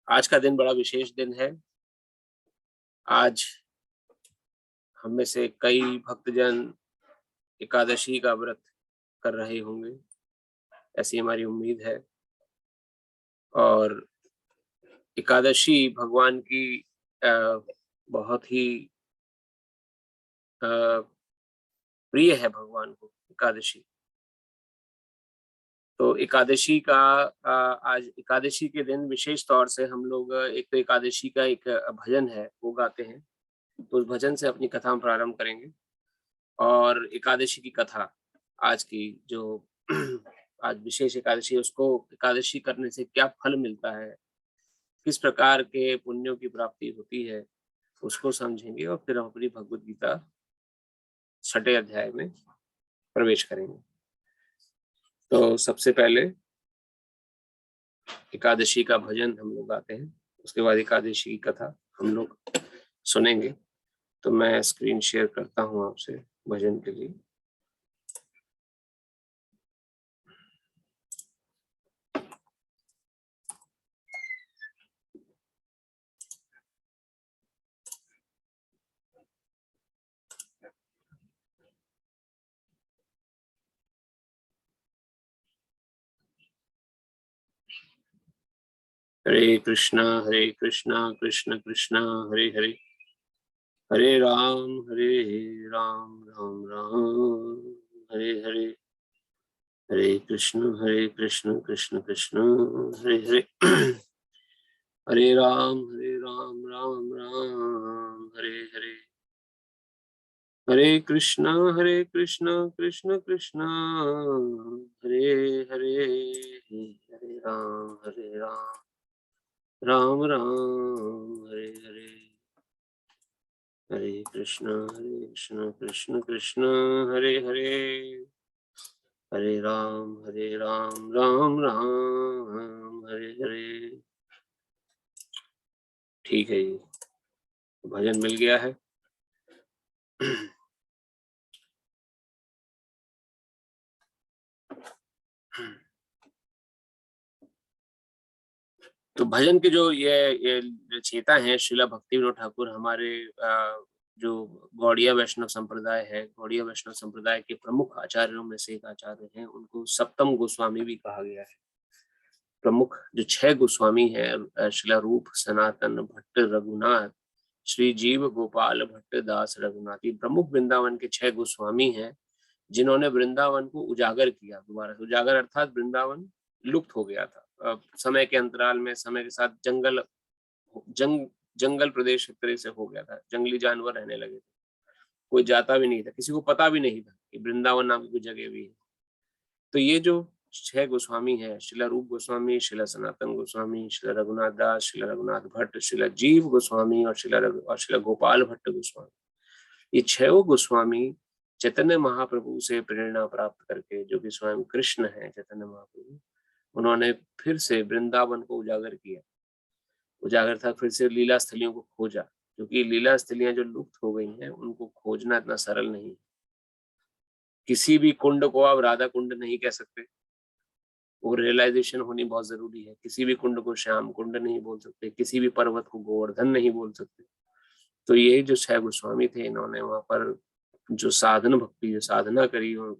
आज का दिन बड़ा विशेष दिन है। आज हम में से कई भक्तजन एकादशी का व्रत कर रहे होंगे, ऐसी हमारी उम्मीद है। और एकादशी भगवान की बहुत ही प्रिय है भगवान को एकादशी। तो एकादशी का आज एकादशी के दिन विशेष तौर से हम लोग एक तो एकादशी का एक भजन है वो गाते हैं। तो उस भजन से अपनी कथा हम प्रारंभ करेंगे। और एकादशी की कथा आज की जो आज विशेष एकादशी है, उसको एकादशी करने से क्या फल मिलता है, किस प्रकार के पुण्यों की प्राप्ति होती है, उसको समझेंगे और फिर हम अपनी भगवत गीता 6ठे अध्याय में प्रवेश करेंगे। तो सबसे पहले एकादशी का भजन हम लोग गाते हैं, उसके बाद एकादशी की कथा हम लोग सुनेंगे। तो मैं स्क्रीन शेयर करता हूँ आपसे भजन के लिए। हरे कृष्णा कृष्ण कृष्ण हरे हरे, हरे राम राम राम हरे हरे, हरे कृष्ण कृष्ण कृष्ण हरे हरे, हरे राम राम राम हरे हरे, हरे कृष्ण कृष्ण कृष्ण हरे हरे, हरे राम राम राम हरे हरे, हरे कृष्ण कृष्ण कृष्ण हरे हरे, हरे राम राम राम हरे हरे। ठीक है जी, भजन मिल गया है। तो भजन के जो ये रचयिता हैं श्रीला भक्ति विनोद ठाकुर, हमारे जो गौड़िया वैष्णव संप्रदाय है, गौड़िया वैष्णव संप्रदाय के प्रमुख आचार्यों में से एक आचार्य हैं। उनको सप्तम गोस्वामी भी कहा गया है। प्रमुख जो 6 गोस्वामी हैं, श्रीला रूप सनातन भट्ट रघुनाथ, श्री जीव गोपाल भट्ट दास रघुनाथ, ये प्रमुख वृंदावन के 6 गोस्वामी हैं, जिन्होंने वृंदावन को उजागर किया दोबारा से। उजागर अर्थात वृंदावन लुप्त हो गया था समय के अंतराल में, समय के साथ जंगल प्रदेश एक तरह से हो गया था, जंगली जानवर रहने लगे थे, कोई जाता भी नहीं था, किसी को पता भी नहीं था कि वृंदावन नाम की कोई जगह भी है। तो ये जो 6 गोस्वामी है, शिला रूप गोस्वामी, शिला सनातन गोस्वामी, शिला रघुनाथ दास, शिला रघुनाथ भट्ट, शिला जीव गोस्वामी और शिला गोपाल भट्ट गोस्वामी, ये 6 गोस्वामी चैतन्य महाप्रभु से प्रेरणा प्राप्त करके, जो कि स्वयं कृष्ण है चैतन्य महाप्रभु, उन्होंने फिर से वृंदावन को उजागर किया। उजागर था फिर से लीला स्थलियों को खोजा, क्योंकि लीला स्थलियां जो लुप्त हो गई हैं उनको खोजना इतना सरल नहीं। किसी भी कुंड को आप राधा कुंड नहीं कह सकते, वो रियलाइजेशन होनी बहुत जरूरी है। किसी भी कुंड को श्याम कुंड नहीं बोल सकते, किसी भी पर्वत को गोवर्धन नहीं बोल सकते। तो ये जो 6 गोस्वामी थे, इन्होंने वहां पर जो साधन भक्ति जो साधना करी और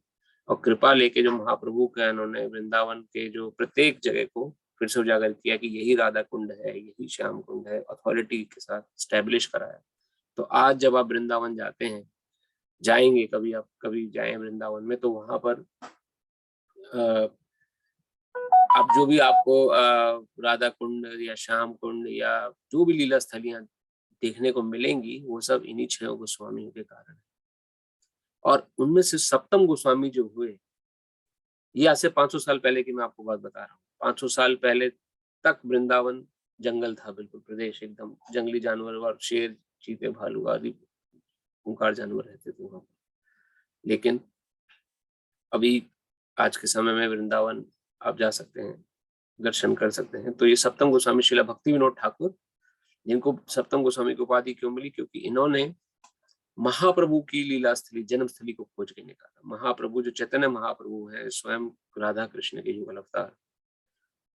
कृपा लेके जो महाप्रभु का इन्होंने वृंदावन के जो प्रत्येक जगह को फिर से उजागर किया कि यही राधा कुंड है, यही श्याम कुंड है, अथॉरिटी के साथ स्टैब्लिश कराया। तो आज जब आप वृंदावन जाते हैं, जाएंगे कभी, आप कभी जाए वृंदावन में, तो वहां पर आप जो भी आपको राधा कुंड या श्याम कुंड या जो भी लीला स्थलियां देखने को मिलेंगी, वो सब इन्हीं 6 गोस्वामियों के कारण है। और उनमें से सप्तम गोस्वामी जो हुए, ये आज से 500 साल पहले की मैं आपको बात बता रहा हूँ। 500 साल पहले तक वृंदावन जंगल था, बिल्कुल प्रदेश एकदम जंगली जानवर और शेर चीते भालू आदि खूंखार जानवर रहते थे वहां पर। लेकिन अभी आज के समय में वृंदावन आप जा सकते हैं, दर्शन कर सकते हैं। तो ये सप्तम गोस्वामी श्रीला भक्ति विनोद ठाकुर, जिनको सप्तम गोस्वामी की उपाधि क्यों मिली, क्योंकि इन्होंने महाप्रभु की लीला स्थली जन्म स्थली को खोज के निकाला। महाप्रभु जो चैतन्य महाप्रभु है, स्वयं राधा कृष्ण के युगल अवतार,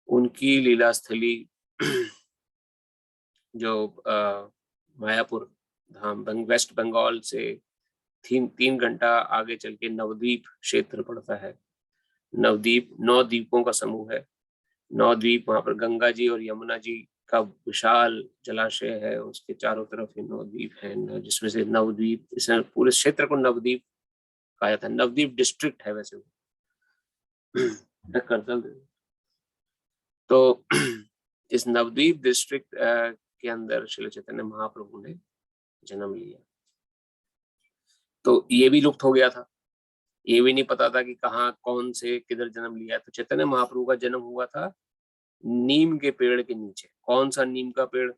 उनकी लीला स्थली जो मायापुर धाम वेस्ट बंगाल से 3 घंटा आगे चल के नवद्वीप क्षेत्र पड़ता है। नवद्वीप 9 द्वीपों का समूह है। 9 द्वीप, वहाँ पर गंगा जी और यमुना जी का विशाल जलाशय है, उसके चारों तरफ ये 9 द्वीप हैं, जिसमें से नवद्वीप, इस पूरे क्षेत्र को नवद्वीप कहा जाता है। नवद्वीप डिस्ट्रिक्ट है वैसे वो। तो इस नवद्वीप डिस्ट्रिक्ट के अंदर श्री चैतन्य महाप्रभु ने जन्म लिया। तो ये भी लुप्त हो गया था, ये भी नहीं पता था कि कहाँ कौन से किधर जन्म लिया है। तो चैतन्य महाप्रभु का जन्म हुआ था नीम के पेड़ के नीचे। कौन सा नीम का पेड़,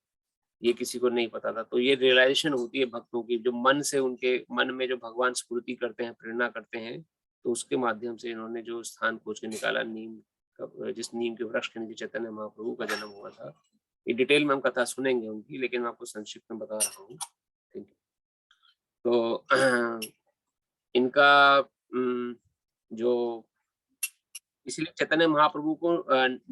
ये किसी को नहीं पता था। तो ये रियलाइजेशन होती है भक्तों की, जो मन से उनके मन में जो भगवान स्फूर्ति करते हैं, प्रेरणा करते हैं, तो उसके माध्यम से इन्होंने जो स्थान खोज के निकाला नीम का, जिस नीम के वृक्ष के नीचे चैतन्य महाप्रभु का जन्म हुआ था। ये डिटेल में हम कथा सुनेंगे उनकी, लेकिन मैं आपको संक्षिप्त में बता रहा हूँ। ठीक है, तो इनका जो, इसलिए चैतन्य महाप्रभु को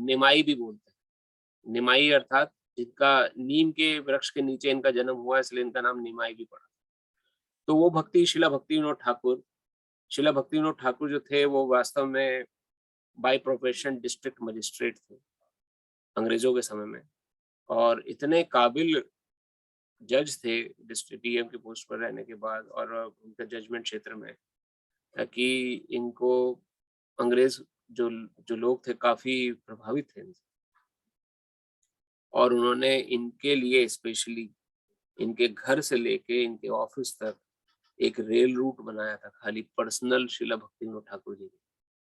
निमाई भी बोलते हैं। निमाई अर्थात जिनका नीम के वृक्ष के नीचे इनका जन्म हुआ, इसलिए इनका नाम निमाई भी पड़ा। तो वो भक्ति शिला भक्ति विनोद ठाकुर, शिला भक्ति विनोद ठाकुर जो थे, वो वास्तव में बाय प्रोफेशन डिस्ट्रिक्ट मजिस्ट्रेट थे अंग्रेजों के समय में, और इतने काबिल जज थे डिस्ट्रिक्ट डीएम के पोस्ट पर रहने के बाद और उनका जजमेंट क्षेत्र में, कि इनको अंग्रेज जो जो लोग थे काफी प्रभावित थे इनसे, और उन्होंने इनके लिए स्पेशली इनके घर से लेके इनके ऑफिस तक एक रेल रूट बनाया था, खाली पर्सनल शिला भक्ति विनोद ठाकुर जी।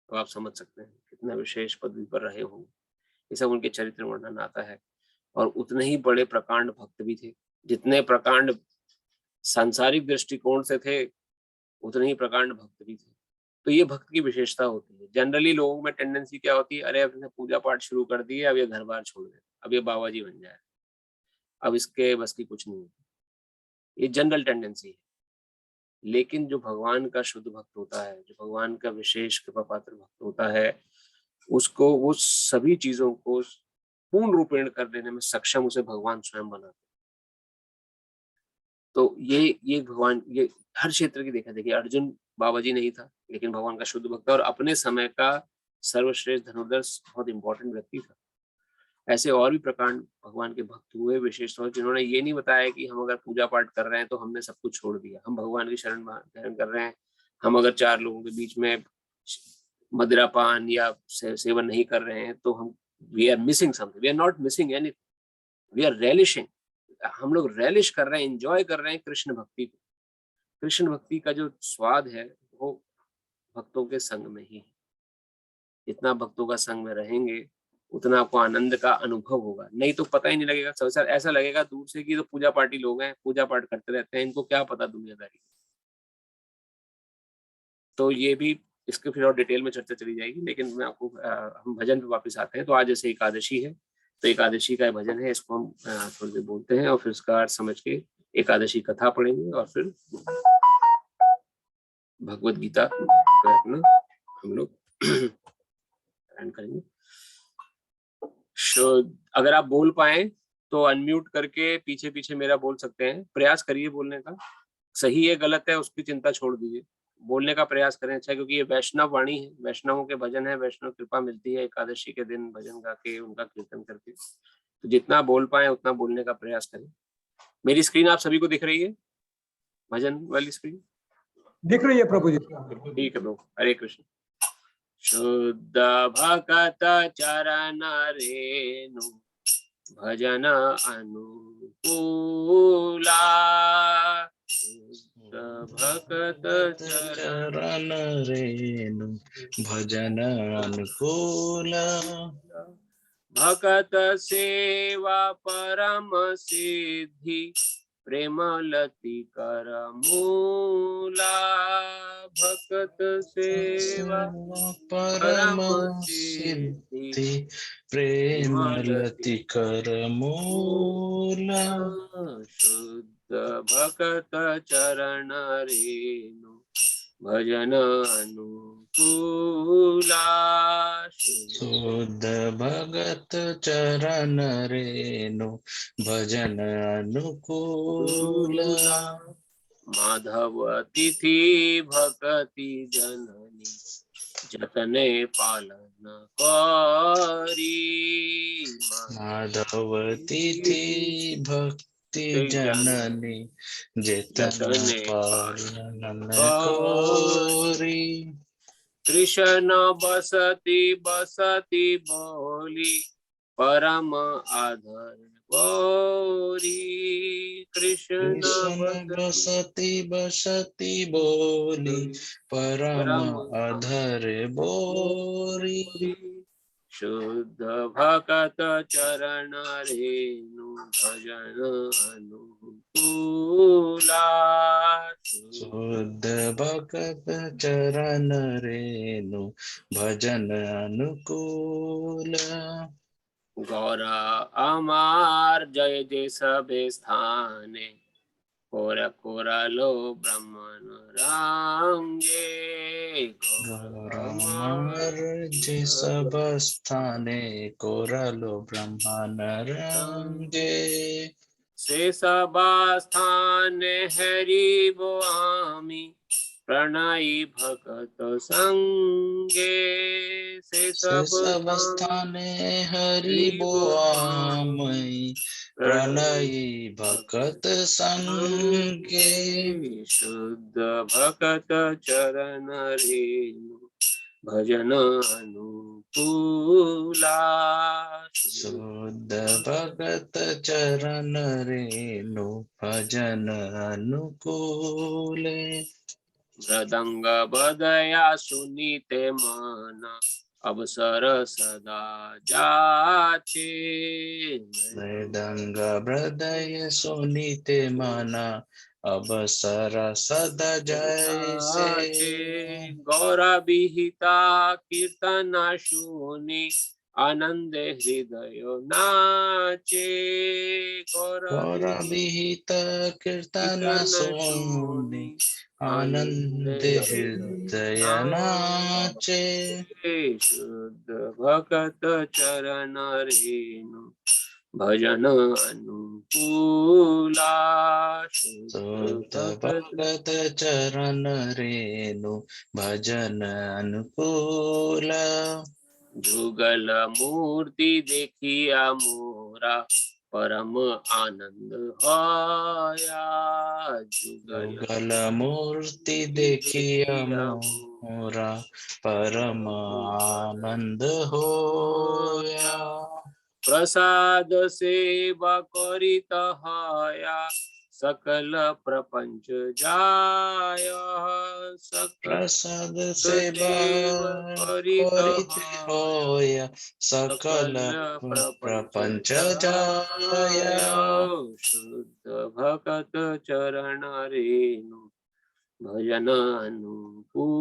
तो आप समझ सकते हैं कितना विशेष पदवी पर रहे होंगे। ये सब उनके चरित्र वर्णन आता है। और उतने ही बड़े प्रकांड भक्त भी थे। जितने प्रकांड सांसारिक दृष्टिकोण से थे, उतने ही प्रकांड भक्त भी थे। तो ये भक्त की विशेषता होती है। जनरली लोगों में टेंडेंसी क्या होती है, अरे अब इसने पूजा पाठ शुरू कर दी है, अब ये घर बार छोड़ दे, अब ये बाबा जी बन जाए, अब इसके बस की कुछ नहीं होती। ये जनरल टेंडेंसी है। लेकिन जो भगवान का शुद्ध भक्त होता है, जो भगवान का विशेष कृपा पात्र भक्त होता है, उसको वो सभी चीजों को पूर्ण रूपेण कर देने में सक्षम उसे भगवान स्वयं बनाते। तो ये भगवान, ये हर क्षेत्र की देखा देखिए, अर्जुन बाबा जी नहीं था, लेकिन भगवान का शुद्ध भक्त और अपने समय का सर्वश्रेष्ठ धनुर्धर, बहुत इंपॉर्टेंट व्यक्ति था। ऐसे और भी प्रकांड भगवान के भक्त हुए विशेष तौर, जिन्होंने ये नहीं बताया कि हम अगर पूजा पाठ कर रहे हैं तो हमने सब कुछ छोड़ दिया, हम भगवान की शरण ग्रहण कर रहे हैं, हम अगर 4 लोगों के बीच में मदिरा पान या सेवन नहीं कर रहे हैं तो हम we are missing something. We are not missing anything, we are relishing. हम लोग रेलिश कर रहे हैं, एंजॉय कर रहे हैं कृष्ण भक्ति को। कृष्ण भक्ति का जो स्वाद है वो भक्तों के संग में ही है। जितना भक्तों का संग में रहेंगे उतना आपको आनंद का अनुभव होगा, नहीं तो पता ही नहीं लगेगा। सब ऐसा लगेगा दूर से कि तो पूजा पाठी लोग हैं, पूजा पाठ करते रहते हैं, इनको क्या पता दुनियादारी। तो ये भी, इसके फिर और डिटेल में चर्चा चली जाएगी, लेकिन मैं आपको हम भजन पे वापस आते हैं। तो आज जैसे एकादशी है, तो एकादशी का भजन है, इसको हम थोड़ी देर बोलते हैं और फिर उसका अर्थ समझ के एकादशी कथा पढ़ेंगे और फिर भगवत गीता अपना हम लोग करेंगे। अगर आप बोल पाए तो अनम्यूट करके पीछे पीछे मेरा बोल सकते हैं, प्रयास करिए बोलने का। सही है गलत है उसकी चिंता छोड़ दीजिए, बोलने का प्रयास करें। अच्छा, क्योंकि ये वैष्णव वाणी है, वैष्णवों के भजन है, वैष्णव कृपा मिलती है एकादशी के दिन भजन गा के, उनका कीर्तन करके। तो जितना बोल पाए उतना बोलने का प्रयास करें। मेरी स्क्रीन आप सभी को दिख रही है, भजन वाली स्क्रीन दिख रही है प्रभु जी? ठीक है प्रभु। हरे कृष्ण। शुद्ध भक्त चरण रेणु भजन अनुकूला, शुद्ध भक्त चरण रेणु भजन अनुकूला, भक्त सेवा परम सिद्धि प्रेमलति कर मूला, भक्त सेवा परम सिद्धि प्रेमलति कर मूला, शुद्ध भक्त चरण रेणु भजन अनुकूला। शुद्ध भगत चरण रेणु भजन अनुकूल। माधव तिथि भक्ति जननी जतने पालन करी। माधव तिथि भक्ति जननी जतन पालन कोरी। कृष्ण बसती बसती बोली परम आधर बोरी। कृष्ण बसती बसती बोली परम अधर बोरी। शुद्ध भगत चरण रेणु भजन अनुकूला। शुद्ध भगत चरण रेणु भजन अनुकूल। गौरा अमार जय जय सबे स्थाने कोरा कोरा लो ब्रह्मन रांगे। गौरमार जे सब स्थाने कोरलो ब्रह्मन रंगे। से सभास्थाने हरि बो आमी प्रणयी भगत संगे। से सब स्थाने हरि बोआमयी प्रणयी भगत संगे। शुद्ध भगत चरण रेणु भजन अनुकूला। शुद्ध भगत चरण रेणु भजन अनुकूले। मृदंग बदया सुनीते मन अवसर सदा जाचे। मृदंग हृदय सुनीते मना अवसर सदा जैसे। गौरा विहिता कीर्तना शुनि आनंद हृदय नाचे। गौर विहित कीर्तन सुनि आनंद हृदय नाचे। शुद्ध भगत चरण रेणु भजन अनुकूला। शुद्ध भगत चरण रेणु भजन अनुकूल। जुगल मूर्ति देखिया मोरा परम आनंद होया। जुगल मूर्ति देखिया मोरा परम आनंद होया। प्रसाद सेवा करित हया सकल प्रपंच जाया। प्रसाद सेवा करित होया सकल प्रपंच जाया। शुद्ध भगत चरण रेणु भजन अनुकूला।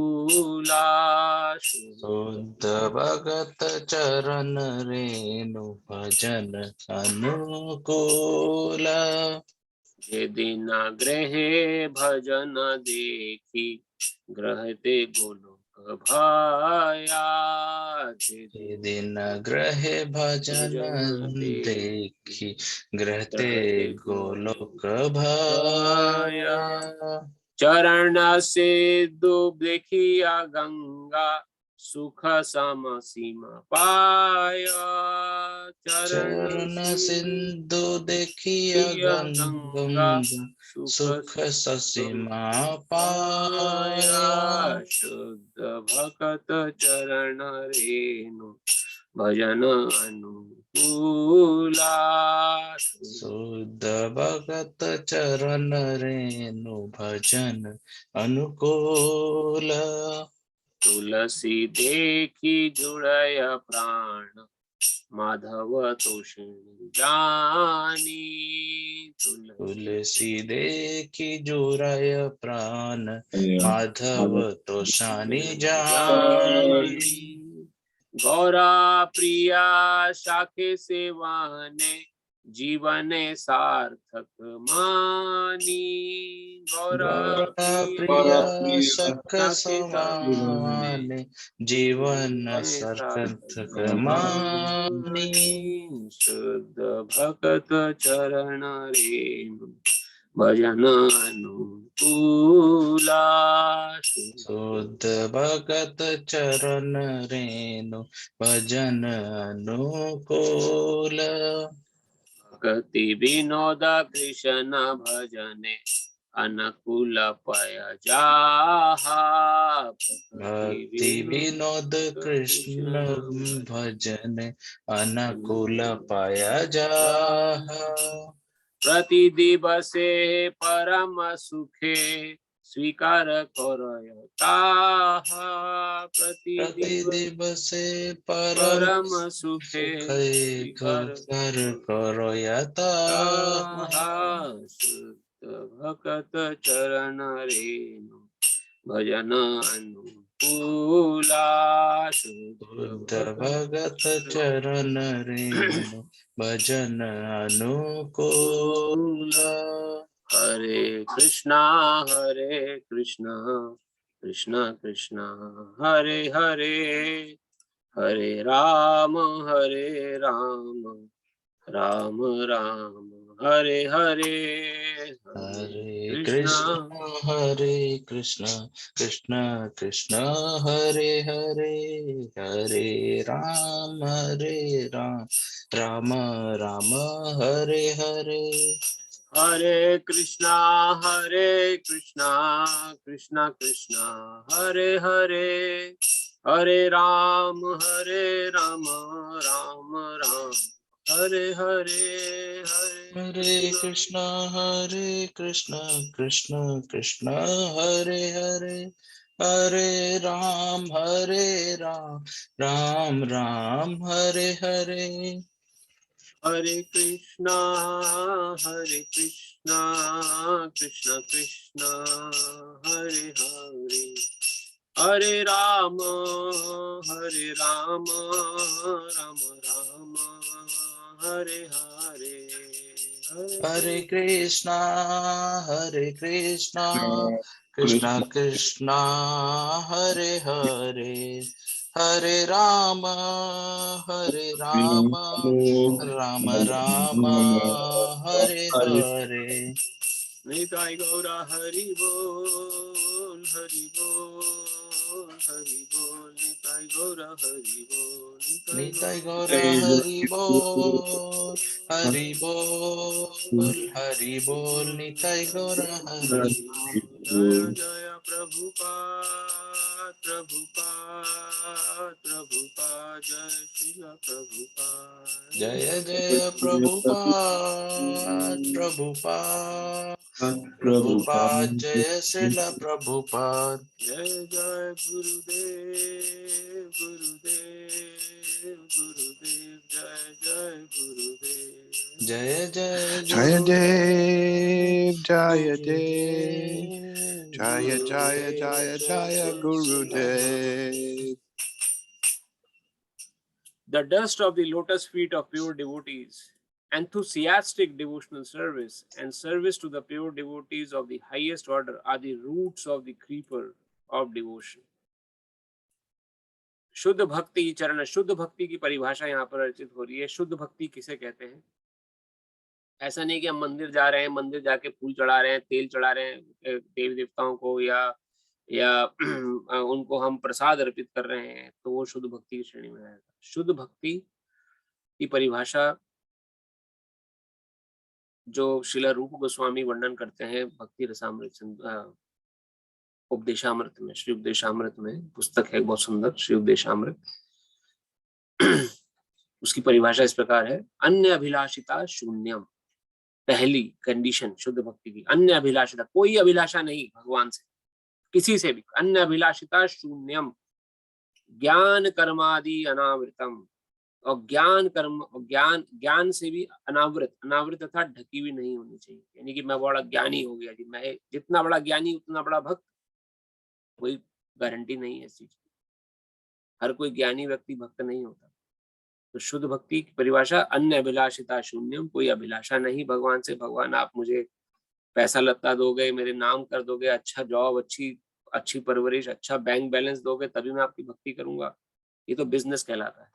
शुद्ध भगत चरण रेणु भजन अनुकूल। जे दिन ग्रहे भजन देखी ग्रहते गोलोक भाया। जे दिन ग्रहे भजन देखी ग्रहते गोलोक भाया। चरण से डूब देखिया गंगा सुख सम सीमा पाया। चरण सिंधु देखिया गंगा सुख ससीमा पाया। शुद्ध भगत चरण रेणु भजन अनुकूला। शुद्ध भगत चरण रेणु भजन अनुकूल। तुलसी देखी जुड़य प्राण माधव तोषिणी जानी। तुलसी देखी जुड़य प्राण माधव तोषानी जानी। गौरा प्रिया शाखे सेवाने जीवने सार्थक मानी, गौरा प्रिय सख समाने, जीवन सार्थक मानी। शुद्ध भक्त चरण रेणु भजन अनुकूला, शुद्ध भगत चरण रेणु भजन अनुकूल। भक्ति विनोद कृष्ण भजने अनुकूल पय जाहा, भक्ति विनोद कृष्ण भजन अनुकूल पाया जाहा। प्रति दिवसे परम सुखे स्वीकार करय ताहा, प्रति दिवसे परम सुखे स्वीकार करो यथा। शुद्ध भक्त चरण रेणु भजन अनुकूला, शुद्ध भगत चरण रेणु भजन अनुकूल। हरे कृष्णा कृष्णा कृष्णा हरे हरे, हरे राम राम राम हरे हरे, हरे कृष्ण कृष्ण कृष्ण हरे हरे, हरे राम राम राम हरे हरे। हरे कृष्णा कृष्णा कृष्णा हरे हरे, हरे राम राम राम हरे हरे, हरे कृष्णा कृष्ण कृष्ण हरे हरे, हरे राम राम राम हरे हरे। हरे कृष्णा कृष्णा कृष्णा हरे हरे, हरे राम राम राम हरे हरे, हरे कृष्णा कृष्ण कृष्ण हरे हरे, हरे राम राम राम हरे हरे। निताई गौरा हरि बोल हरि बोल हरि बोल, निताई गौरा हरि बोल निताई गौरा हरि बोल हरि बोल हरि बोल, निताई गौरा हरि। जय जय प्रभुपाद जय श्रील प्रभुपाद, जय जय प्रभुपाद जय श्रील प्रभुपाद। जय जय गुरुदेव जय जय गुरुदेव, जय जय Jaya Dev, Jaya Dev, Gurudev, Jaya Jaya Jaya Jaya Guru Dev. The dust of the lotus feet of pure devotees, enthusiastic devotional service, and service to the pure devotees of the highest order are the roots of the creeper of devotion. शुद्ध भक्ति चरण, शुद्ध भक्ति की परिभाषा यहाँ पर अर्चित हो रही है। शुद्ध भक्ति किसे कहते हैं? ऐसा नहीं कि हम मंदिर जा रहे हैं, मंदिर जाके फूल चढ़ा रहे हैं, तेल चढ़ा रहे हैं देवी देवताओं को, या उनको हम प्रसाद अर्पित कर रहे हैं, तो वो शुद्ध भक्ति की श्रेणी में आएगा। शुद्ध भक्ति की परिभाषा जो श्रील रूप गोस्वामी वर्णन करते हैं भक्ति रसामृत उपदेशामृत में, श्री उपदेशामृत में पुस्तक है बहुत सुंदर, श्री उपदेशामृत। उसकी परिभाषा इस प्रकार है: अन्य अभिलाषिता शून्यम। पहली कंडीशन शुद्ध भक्ति की, अन्य अभिलाषिता, कोई अभिलाषा नहीं भगवान से, किसी से भी। अन्य अभिलाषिता शून्यम, ज्ञान कर्मादि अनावृतम, और ज्ञान से भी अनावृत अर्थात ढकी हुई नहीं होनी चाहिए। यानी कि मैं बड़ा ज्ञानी हो गया जी, मैं जितना बड़ा ज्ञानी उतना बड़ा भक्त, कोई गारंटी नहीं है इस चीज की। हर कोई ज्ञानी व्यक्ति भक्त नहीं होता। तो शुद्ध भक्ति की परिभाषा अन्य अभिलाषिता शून्यम, कोई अभिलाषा नहीं भगवान से। भगवान आप मुझे पैसा लत्ता दोगे, मेरे नाम कर दोगे, अच्छा जॉब, अच्छी अच्छी परवरिश, अच्छा बैंक बैलेंस दोगे, तभी मैं आपकी भक्ति करूंगा। ये तो बिजनेस कहलाता है।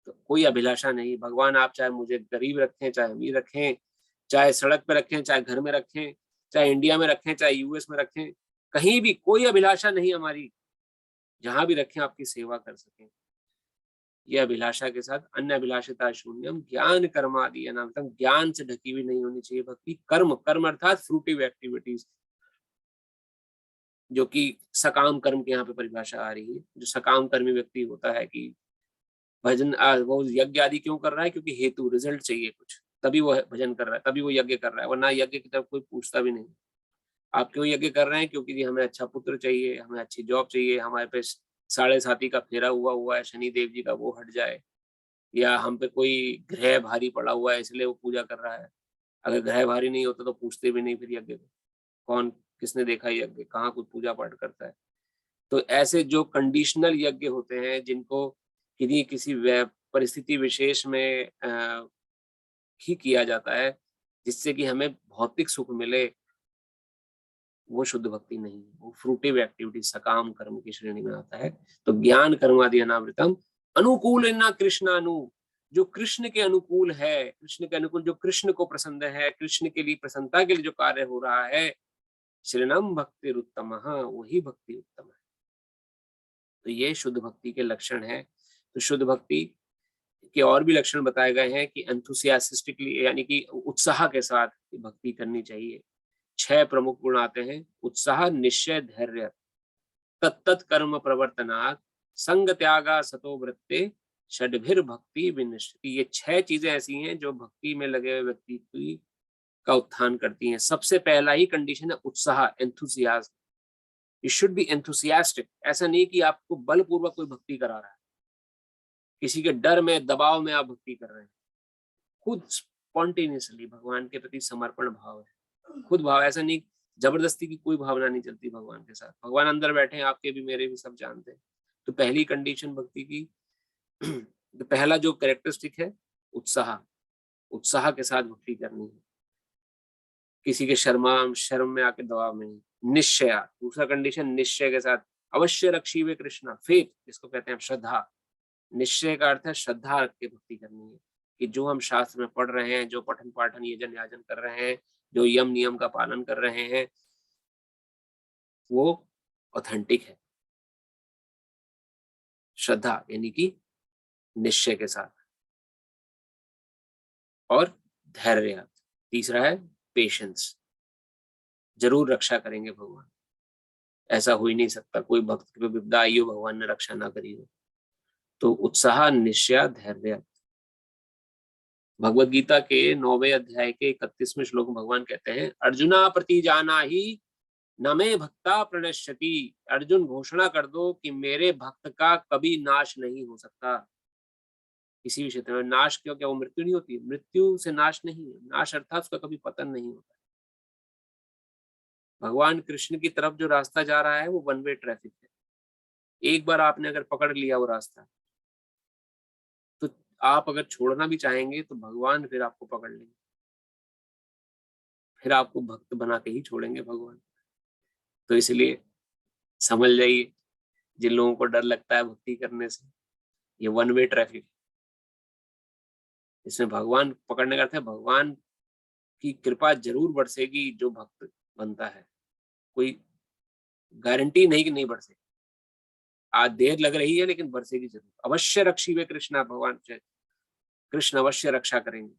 तो कोई अभिलाषा नहीं। भगवान आप चाहे मुझे गरीब रखें, चाहे अमीर रखें, चाहे सड़क पे रखें, चाहे घर में रखें, चाहे इंडिया में रखें, चाहे यूएस में रखें, कहीं भी कोई अभिलाषा नहीं हमारी। जहां भी रखें आपकी सेवा कर सकें। यह अभिलाषा के साथ अन्य अभिलाषिता शून्यम, ज्ञान कर्मादि अनामितम, ज्ञान से ढकी हुई नहीं होनी चाहिए भक्ति। कर्म, कर्म अर्थात फ्रूटिव एक्टिविटीज, जो कि सकाम कर्म की यहाँ पे परिभाषा आ रही है। जो सकाम कर्मी व्यक्ति होता है कि भजन वो यज्ञ आदि क्यों कर रहा है, क्योंकि हेतु रिजल्ट चाहिए कुछ, तभी वो भजन कर रहा है, तभी वो यज्ञ कर रहा है, वरना यज्ञ की तरफ कोई पूछता भी नहीं। आप क्यों यज्ञ कर रहे हैं? क्योंकि जी हमें अच्छा पुत्र चाहिए, हमें अच्छी जॉब चाहिए, हमारे पे साढ़े साथी का फेरा हुआ है, शनि देव जी का, वो हट जाए, या हम पे कोई ग्रह भारी पड़ा हुआ है इसलिए वो पूजा कर रहा है। अगर ग्रह भारी नहीं होता तो पूछते भी नहीं फिर यज्ञ को। कौन किसने देखा यज्ञ, कहाँ कोई पूजा पाठ करता है? तो ऐसे जो कंडीशनल यज्ञ होते हैं, जिनको किसी परिस्थिति विशेष में ही किया जाता है, जिससे कि हमें भौतिक सुख मिले, वो शुद्ध भक्ति नहीं है। वो फ्रूटिव एक्टिविटी, सकाम कर्म की श्रेणी में आता है। तो ज्ञान कर्मादि अनावृतम अनुकूल न कृष्णानु, जो कृष्ण के अनुकूल है, कृष्ण के अनुकूल, जो कृष्ण को पसंद है, कृष्ण के लिए प्रसन्नता के लिए जो कार्य हो रहा है, श्रीनम भक्ति उत्तम, वही भक्ति उत्तम है। तो ये शुद्ध भक्ति के लक्षण है। तो शुद्ध भक्ति के और भी लक्षण बताए गए हैं कि एंथुसियास्टिकली, यानी कि उत्साह के साथ भक्ति करनी चाहिए। 6 प्रमुख गुण आते हैं: उत्साह, निश्चय, धैर्य, तत्त कर्म प्रवर्तनात्, संग त्यागा सतो वृत्ते, षड्भिर भक्ति विनिष्ठिति। ये 6 चीजें ऐसी हैं जो भक्ति में लगे हुए व्यक्ति की का उत्थान करती हैं। सबसे पहला ही कंडीशन है उत्साह, enthusiasm. You should be enthusiastic. ऐसा नहीं कि आपको बलपूर्वक कोई भक्ति करा रहा है, किसी के डर में, दबाव में आप भक्ति कर रहे हैं। खुद स्पॉन्टेनियसली भगवान के प्रति समर्पण भाव है, खुद भाव। ऐसा नहीं, जबरदस्ती की कोई भावना नहीं चलती भगवान के साथ। भगवान अंदर बैठे हैं, आपके भी मेरे भी, सब जानते हैं। तो पहली कंडीशन भक्ति की, तो पहला जो कैरेक्टरिस्टिक है उत्साह, उत्साह के साथ भक्ति करनी है, किसी के शर्म में आके दबाव में नहीं। निश्चय, दूसरा कंडीशन निश्चय के साथ, अवश्य रक्षीवे कृष्णा, फेथ जिसको कहते हैं, श्रद्धा। निश्चय का अर्थ है श्रद्धा रख के भक्ति करनी है, कि जो हम शास्त्र में पढ़ रहे हैं, जो पठन पाठन यजन याजन कर रहे हैं, जो यम नियम का पालन कर रहे हैं, वो ऑथेंटिक है। श्रद्धा यानी कि निश्चय के साथ। और धैर्य, तीसरा है पेशेंस। जरूर रक्षा करेंगे भगवान, ऐसा हो ही नहीं सकता कोई भक्त की विपदा आई हो भगवान ने रक्षा ना करी हो। तो उत्साह, निश्चय, धैर्य। भगवत गीता के 9वें अध्याय के 31वें श्लोक में भगवान कहते हैं, अर्जुना प्रति जाना ही न मे भक्ता प्रणश्यति। अर्जुन घोषणा कर दो कि मेरे भक्त का कभी नाश नहीं हो सकता। किसी भी क्षेत्र में नाश क्यों, क्या वो मृत्यु नहीं होती? मृत्यु से नाश नहीं है, नाश अर्थात उसका कभी पतन नहीं होता। भगवान कृष्ण की तरफ जो रास्ता जा रहा है वो वन वे ट्रैफिक है। एक बार आपने अगर पकड़ लिया वो रास्ता, तो आप अगर छोड़ना भी चाहेंगे तो भगवान फिर आपको पकड़ लेंगे, फिर आपको भक्त बना के ही छोड़ेंगे भगवान। तो इसलिए समझ जाइए, जिन लोगों को डर लगता है भक्ति करने से, ये वन वे ट्रैफिक। इसमें भगवान पकड़ने का अर्थ है भगवान की कृपा जरूर बरसेगी जो भक्त बनता है। कोई गारंटी नहीं कि नहीं बरसेगी, आज देर लग रही है लेकिन बरसेगी जरूर। अवश्य रक्षीवे कृष्णा, भगवान कृष्ण अवश्य रक्षा करेंगे।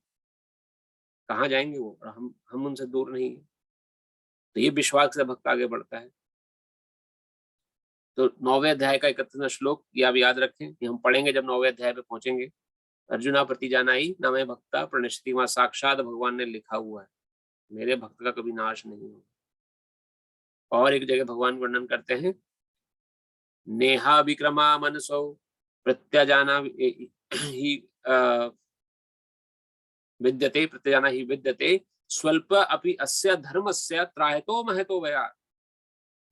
कहाँ जाएंगे वो, और हम उनसे दूर नहीं है। तो ये विश्वास से भक्त आगे बढ़ता है। तो 9वें अध्याय का 31वां श्लोक ये आप याद रखें, कि हम पढ़ेंगे जब 9वें अध्याय पे पहुंचेंगे। अर्जुना प्रति जाना ही न मे भक्ता प्रणश्यति, वहां साक्षात भगवान ने लिखा हुआ है, मेरे भक्त का कभी नाश नहीं होगा। और एक जगह भगवान वर्णन करते हैं, नेहा विक्रमा मनसो प्रत्यजाना ही विद्यते, प्रत्यजाना ही विद्यते, स्वल्प अपि अस्य धर्मस्य त्रायतो महतो वया।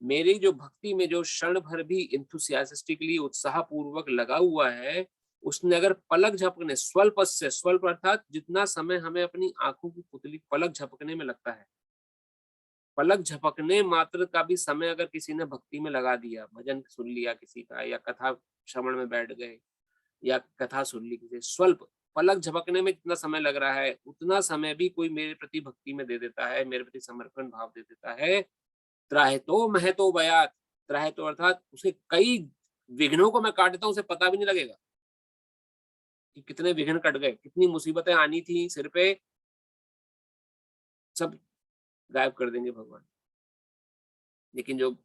मेरी जो भक्ति में जो क्षण भर भी इंथुसियास्टिकली, उत्साह पूर्वक लगा हुआ है, उसने अगर पलक झपकने, स्वल्प से, स्वल्प अर्थात जितना समय हमें अपनी आंखों की पुतली पलक झपकने में लगता है, पलक झपकने मात्र का भी समय अगर किसी ने भक्ति में लगा दिया, भजन सुन लिया किसी का, या कथा श्रवण में बैठ गए, या कथा सुन ली किसी, स्वल्प पलक झपकने में कितना समय लग रहा है, उतना समय भी कोई मेरे प्रति भक्ति में दे देता है, मेरे प्रति समर्पण भाव दे देता है, त्राहितो महतो बयात, त्राहितो अर्थात उसके कई विघ्नों को मैं काट देता हूं, उसे पता भी नहीं लगेगा कि कितने विघ्न कट गए, कितनी मुसीबतें आनी थी सिर पे, सब गायब कर देंगे भगवान। लेकिन जो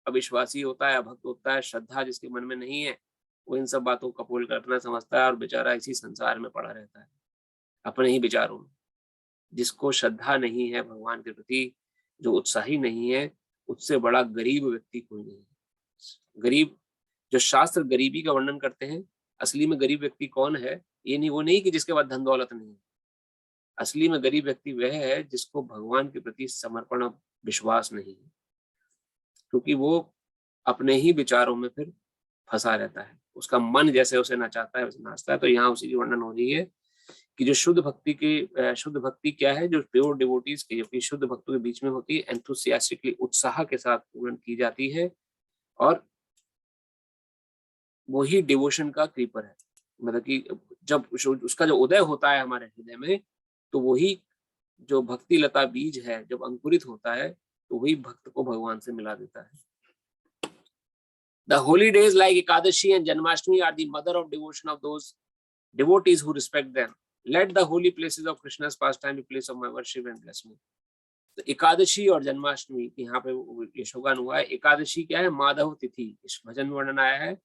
अविश्वासी होता है, अभक्त होता है, श्रद्धा जिसके मन में नहीं है, वो इन सब बातों को कपोल कल्पना समझता है और बेचारा इसी संसार में पड़ा रहता है, अपने ही विचारों में। जिसको श्रद्धा नहीं है भगवान के प्रति, जो उत्साही नहीं है, उससे बड़ा गरीब व्यक्ति कोई नहीं है। गरीब, जो शास्त्र गरीबी का वर्णन करते हैं, असली में गरीब व्यक्ति कौन है, ये नहीं, वो नहीं कि जिसके पास धन दौलत नहीं है। असली में गरीब व्यक्ति वह है जिसको भगवान के प्रति समर्पण विश्वास नहीं है, क्योंकि वो अपने ही विचारों में फिर फंसा रहता है, उसका मन जैसे उसे नचाता है वैसे नाचता है। तो यहाँ उसी की वर्णन हो रही है कि जो शुद्ध भक्ति के, शुद्ध भक्ति क्या है, जो प्योर डिवोटीज की, जो शुद्ध भक्तों के बीच में होती है, एंथुसियास्टिकली, उत्साह के साथ पूर्ण की जाती है, और वही डिवोशन का क्रीपर है। मतलब कि जब उसका जो उदय होता है हमारे हृदय में, तो वही जो भक्ति लता बीज है, जब अंकुरित होता है, तो वही भक्त को भगवान से मिला देता है। The holy days like Ekadashi and Janmashtami are the mother of devotion of those devotees who respect them. Let the holy places of Krishna's pastime be place of my worship and bless me. तो एकादशी और जन्माष्टमी यहाँ पे यशोगान हुआ है। एकादशी क्या है? माधव तिथि, इस भजन में वर्णन आया है,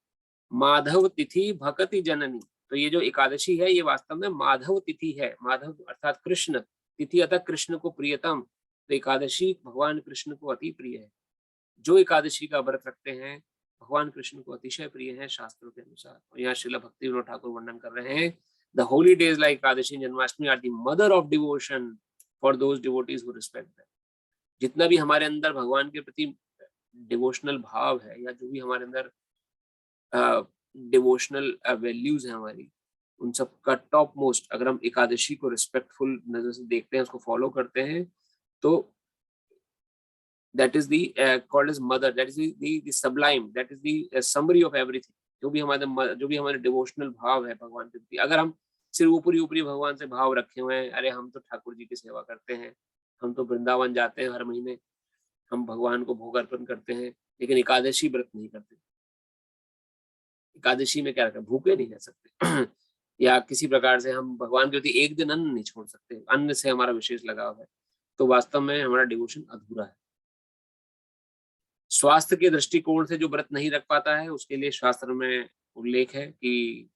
माधव तिथि भक्ति जननी। तो ये जो एकादशी है, ये वास्तव में माधव तिथि है। माधव अर्थात कृष्ण, तिथि अर्थात कृष्ण को प्रियतम। तो एकादशी भगवान कृष्ण को अति प्रिय है। जो एकादशी का व्रत रखते हैं, भगवान कृष्ण को अतिशय प्रिय है शास्त्रों के अनुसार। और यहाँ श्रील भक्ति विनोद ठाकुर वर्णन कर रहे हैं, the holy days like Ekadashi Janmashtami are the mother of devotion for those devotees who respect them. जितना भी हमारे अंदर भगवान के प्रति डिवोशनल भाव है, या जो भी हमारे अंदर डिवोशनल वैल्यूज है हमारी, उन सब का टॉप मोस्ट, अगर हम एकादशी को रिस्पेक्टफुल नजर से देखते हैं, उसको फॉलो करते हैं, तो that is the called as mother, that is the sublime, that is the summary of everything। जो भी हमारे डिवोशनल भाव है भगवान के प्रति, अगर हम सिर्फ ऊपरी भगवान से भाव रखे हुए हैं, अरे हम तो ठाकुर जी की सेवा करते हैं, हम तो वृंदावन जाते हैं हर महीने, हम भगवान को भोग अर्पण करते हैं, लेकिन एकादशी व्रत नहीं करते। एकादशी में क्या रखा, भूखे नहीं रह सकते या किसी प्रकार से हम भगवान के प्रति एक दिन अन्न नहीं छोड़ सकते, अन्न से हमारा विशेष लगाव है, तो वास्तव में हमारा डिवोशन अधूरा है। स्वास्थ्य के दृष्टिकोण से जो व्रत नहीं रख पाता है, उसके लिए शास्त्र में उल्लेख है कि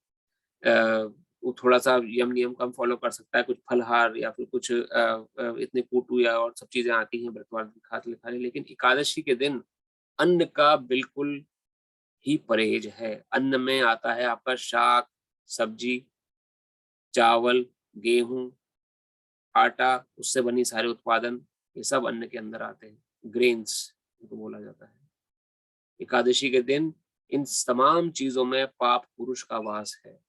वो थोड़ा सा यम नियम कम फॉलो कर सकता है, कुछ फलहार या फिर कुछ इतने कूटू या और सब चीजें आती हैं व्रत वाले खा ले। लेकिन एकादशी के दिन अन्न का बिल्कुल ही परहेज है। अन्न में आता है आपका शाक, सब्जी, चावल, गेहूं, आटा, उससे बनी सारे उत्पादन, ये सब अन्न के अंदर आते हैं, ग्रेन्स को बोला जाता है। एकादशी के दिन इन तमाम चीजों में पाप पुरुष का वास है।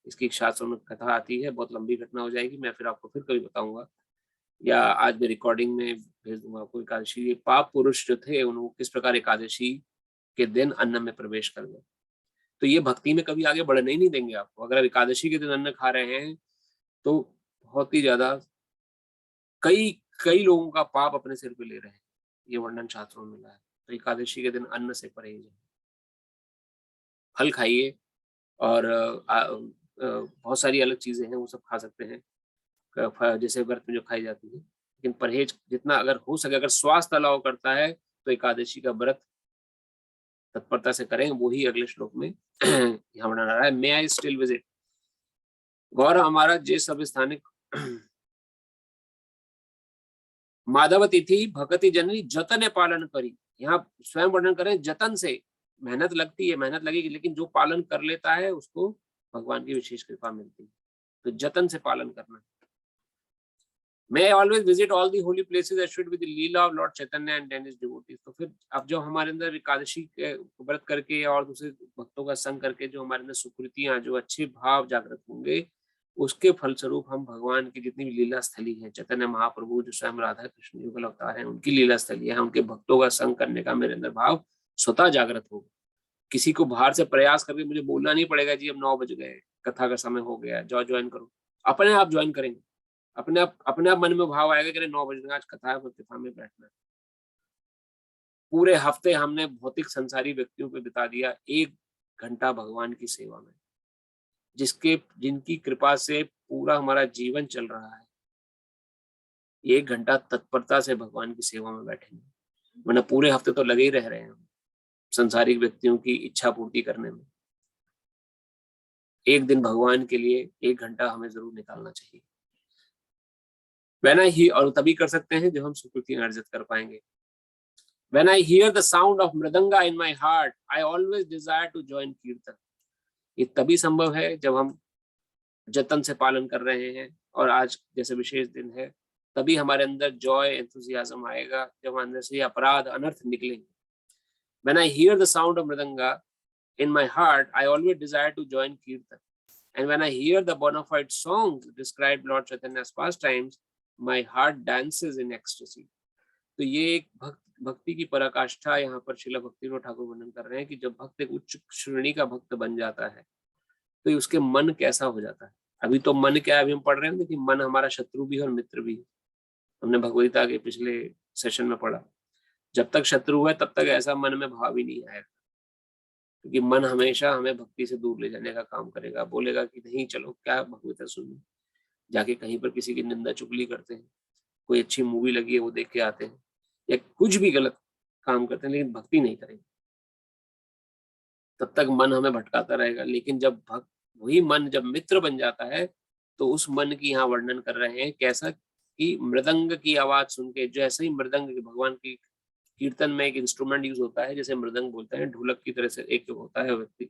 इसकी शास्त्रों में कथा आती है, बहुत लंबी घटना हो जाएगी, मैं फिर आपको फिर कभी बताऊंगा, या आज मैं रिकॉर्डिंग में भेज दूंगा आपको। एकादशी, पाप पुरुष जो थे, उनको किस प्रकार एकादशी के दिन अन्न में प्रवेश कर गए। तो ये भक्ति में कभी आगे बढ़ने ही नहीं देंगे आपको। अगर आप एकादशी के दिन अन्न खा रहे हैं, तो बहुत ही ज्यादा कई लोगों का पाप अपने सिर पे ले रहे हैं, ये वर्णन शास्त्रों में मिला है। तो एकादशी के दिन अन्न से परहेज है। फल खाइए, और बहुत सारी अलग चीजें हैं, वो सब खा सकते हैं जैसे व्रत में जो खाई जाती है, लेकिन परहेज जितना अगर हो सके, अगर स्वास्थ्य अलाउ करता है, तो एकादशी का व्रत तत्परता से करें। वो ही अगले श्लोक में यहाँ वर्णन आ रहा है, मे आई स्टिल विजिट। गौर हमारा जे सब स्थानिक माधव तिथि भक्ति जननी जतन पालन करी। यहाँ स्वयं वर्णन करें, जतन से, मेहनत लगती है, मेहनत लगेगी, लेकिन जो पालन कर लेता है उसको भगवान की विशेष कृपा मिलती है। तो जतन से पालन करना। May I always visit all the holy places assured with the Leela of Lord Chaitanya and then his devotees. तो फिर अब जो हमारे अंदर एकादशी के व्रत करके और दूसरे भक्तों का संग करके जो हमारे अंदर सुकृतियां, जो अच्छे भाव जागृत होंगे, उसके फलस्वरूप हम भगवान की जितनी भी लीला स्थली है, चैतन्य महाप्रभु जो स्वयं राधा कृष्ण युगल अवतार हैं, उनकी लीला स्थली है, उनके भक्तों का संग करने का मेरे अंदर भाव स्वतः जागृत होगा। किसी को बाहर से प्रयास करके मुझे बोलना नहीं पड़ेगा जी अब 9 बज गए, कथा का समय हो गया, जाओ ज्वाइन करो। अपने आप ज्वाइन करेंगे, अपने आप मन में भाव आएगा कि 9 बजे आज कथा है, कथा में बैठना है। पूरे हफ्ते हमने भौतिक संसारी व्यक्तियों पे बिता दिया, 1 घंटा भगवान की सेवा में, जिनकी कृपा से पूरा हमारा जीवन चल रहा है। 1 घंटा तत्परता से भगवान की सेवा में बैठेंगे, वरना पूरे हफ्ते तो लगे ही रह रहे हैं हम संसारिक व्यक्तियों की इच्छा पूर्ति करने में। एक दिन भगवान के लिए 1 घंटा हमें जरूर निकालना चाहिए। When I hear, और तभी कर सकते हैं जब हम सुकृति अर्जित कर पाएंगे। When I hear the sound of mridanga in my heart, I always desire to join कीर्तन। ये तभी संभव है जब हम जतन से पालन कर रहे हैं, और आज जैसे विशेष दिन है, तभी हमारे अंदर जॉय एंथुसियाज्म आएगा, जब हमारे अंदर से अपराध अनर्थ निकलेंगे। When I hear the sound of mridanga in my heart, I always desire to join kirtan. And when I hear the bona fide songs describe Lord Chaitanya's pastimes, my heart dances in ecstasy. तो ये एक भक्ति की पराकाष्ठा यहाँ पर श्रील भक्तिविनोद ठाकुर वर्णन कर रहे हैं कि जब भक्त एक उच्च श्रेणी का भक्त बन जाता है तो उसके मन कैसा हो जाता है। अभी तो मन क्या है, अभी हम पढ़ रहे हैं कि मन हमारा शत्रु भी है और मित्र भी है। हमने भगवद्गीता के पिछले सेशन में पढ़ा, जब तक शत्रु है तब तक ऐसा मन में भाव ही नहीं आएगा, क्योंकि मन हमेशा हमें भक्ति से दूर ले जाने का काम करेगा। बोलेगा कि नहीं चलो क्या भगवद्गीता सुननी, जाके कहीं पर किसी की निंदा चुगली करते हैं, कोई अच्छी मूवी लगी है वो देख के आते हैं, या कुछ भी गलत काम करते हैं, लेकिन भक्ति नहीं करेंगे। तब तक मन हमें भटकाता रहेगा। लेकिन जब वही मन जब मित्र बन जाता है तो उस मन की यहाँ वर्णन कर रहे हैं कैसा कि मृदंग की आवाज सुन के, जैसे ही मृदंग भगवान की कीर्तन में एक इंस्ट्रूमेंट यूज होता है, जैसे मृदंग बोलते हैं, ढोलक की तरह से एक होता है व्यक्ति,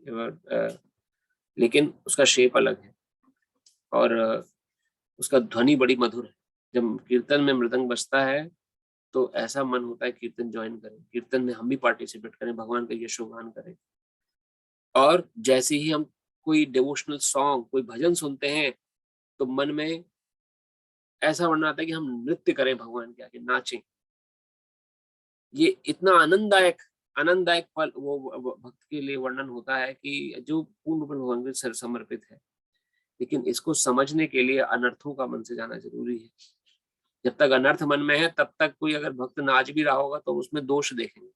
लेकिन उसका शेप अलग है और उसका ध्वनि बड़ी मधुर है। जब कीर्तन में मृदंग बजता है तो ऐसा मन होता है कीर्तन ज्वाइन करें, कीर्तन में हम भी पार्टिसिपेट करें, भगवान का यशोगान करें। और जैसे ही हम कोई डिवोशनल सॉन्ग, कोई भजन सुनते हैं तो मन में ऐसा वर्णन आता है कि हम नृत्य करें, भगवान के आगे नाचें। ये इतना आनंददायक फल वो भक्त के लिए वर्णन होता है कि जो पूर्ण रूप में भगवान के समर्पित है। लेकिन इसको समझने के लिए अनर्थों का मन से जाना जरूरी है। जब तक अनर्थ मन में है तब तक कोई अगर भक्त नाच भी रहा होगा तो उसमें दोष देखेंगे,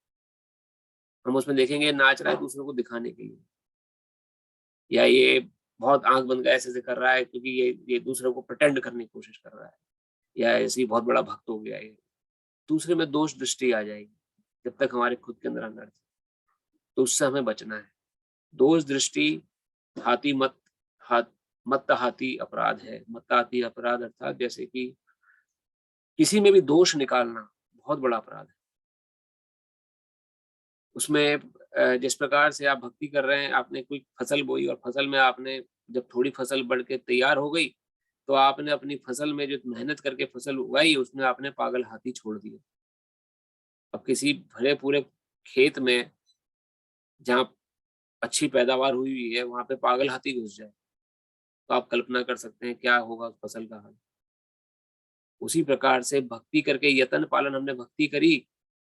हम उसमें देखेंगे नाच रहा है दूसरों को दिखाने के लिए, या ये बहुत आंख बंद कर ऐसे कर रहा है क्योंकि ये दूसरों को प्रिटेंड करने की कोशिश कर रहा है, या ऐसे ही बहुत बड़ा भक्त हो गया है। दूसरे में दोष दृष्टि आ जाएगी जब तक हमारे खुद के अंदर अनर्थ, तो उससे हमें बचना है। दोष दृष्टि हाथी मत हाथी अपराध है। मत हाथी अपराध अर्थात जैसे कि किसी में भी दोष निकालना बहुत बड़ा अपराध है। उसमें जिस प्रकार से आप भक्ति कर रहे हैं, आपने कोई फसल बोई और फसल में आपने जब थोड़ी फसल बढ़ के तैयार हो गई तो आपने अपनी फसल में जो मेहनत करके फसल उगाई उसमें आपने पागल हाथी छोड़ दिया। अब किसी भरे पूरे खेत में जहाँ अच्छी पैदावार हुई है वहां पे पागल हाथी घुस जाए तो आप कल्पना कर सकते हैं क्या होगा उस फसल का हाल। उसी प्रकार से भक्ति करके यत्न पालन, हमने भक्ति करी,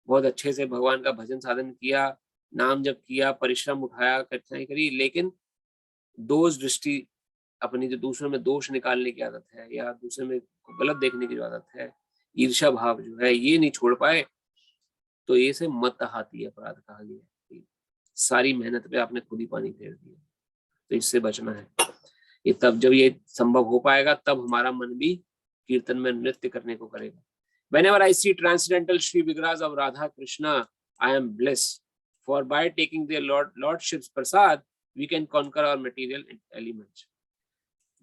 बहुत अच्छे से भगवान का भजन साधन किया, नाम जप किया, परिश्रम उठाया, कठिनाई करी, लेकिन दोष दृष्टि, अपनी जो दूसरों में दोष निकालने की आदत है या दूसरे में गलत देखने की जो आदत है, ईर्ष्या भाव जो है, ये नहीं छोड़ पाए तो ये से मत हाथी अपराध कहा गया। सारी मेहनत पे आपने खुद ही पानी फेर दिया, तो इससे बचना है। ये तब जब ये संभव हो पाएगा तब हमारा मन भी कीर्तन में नृत्य करने को करेगा। Whenever I see transcendental Shri Vigras of Radha Krishna, I am blessed. For by taking their Lordship's prasad, we can conquer our material elements.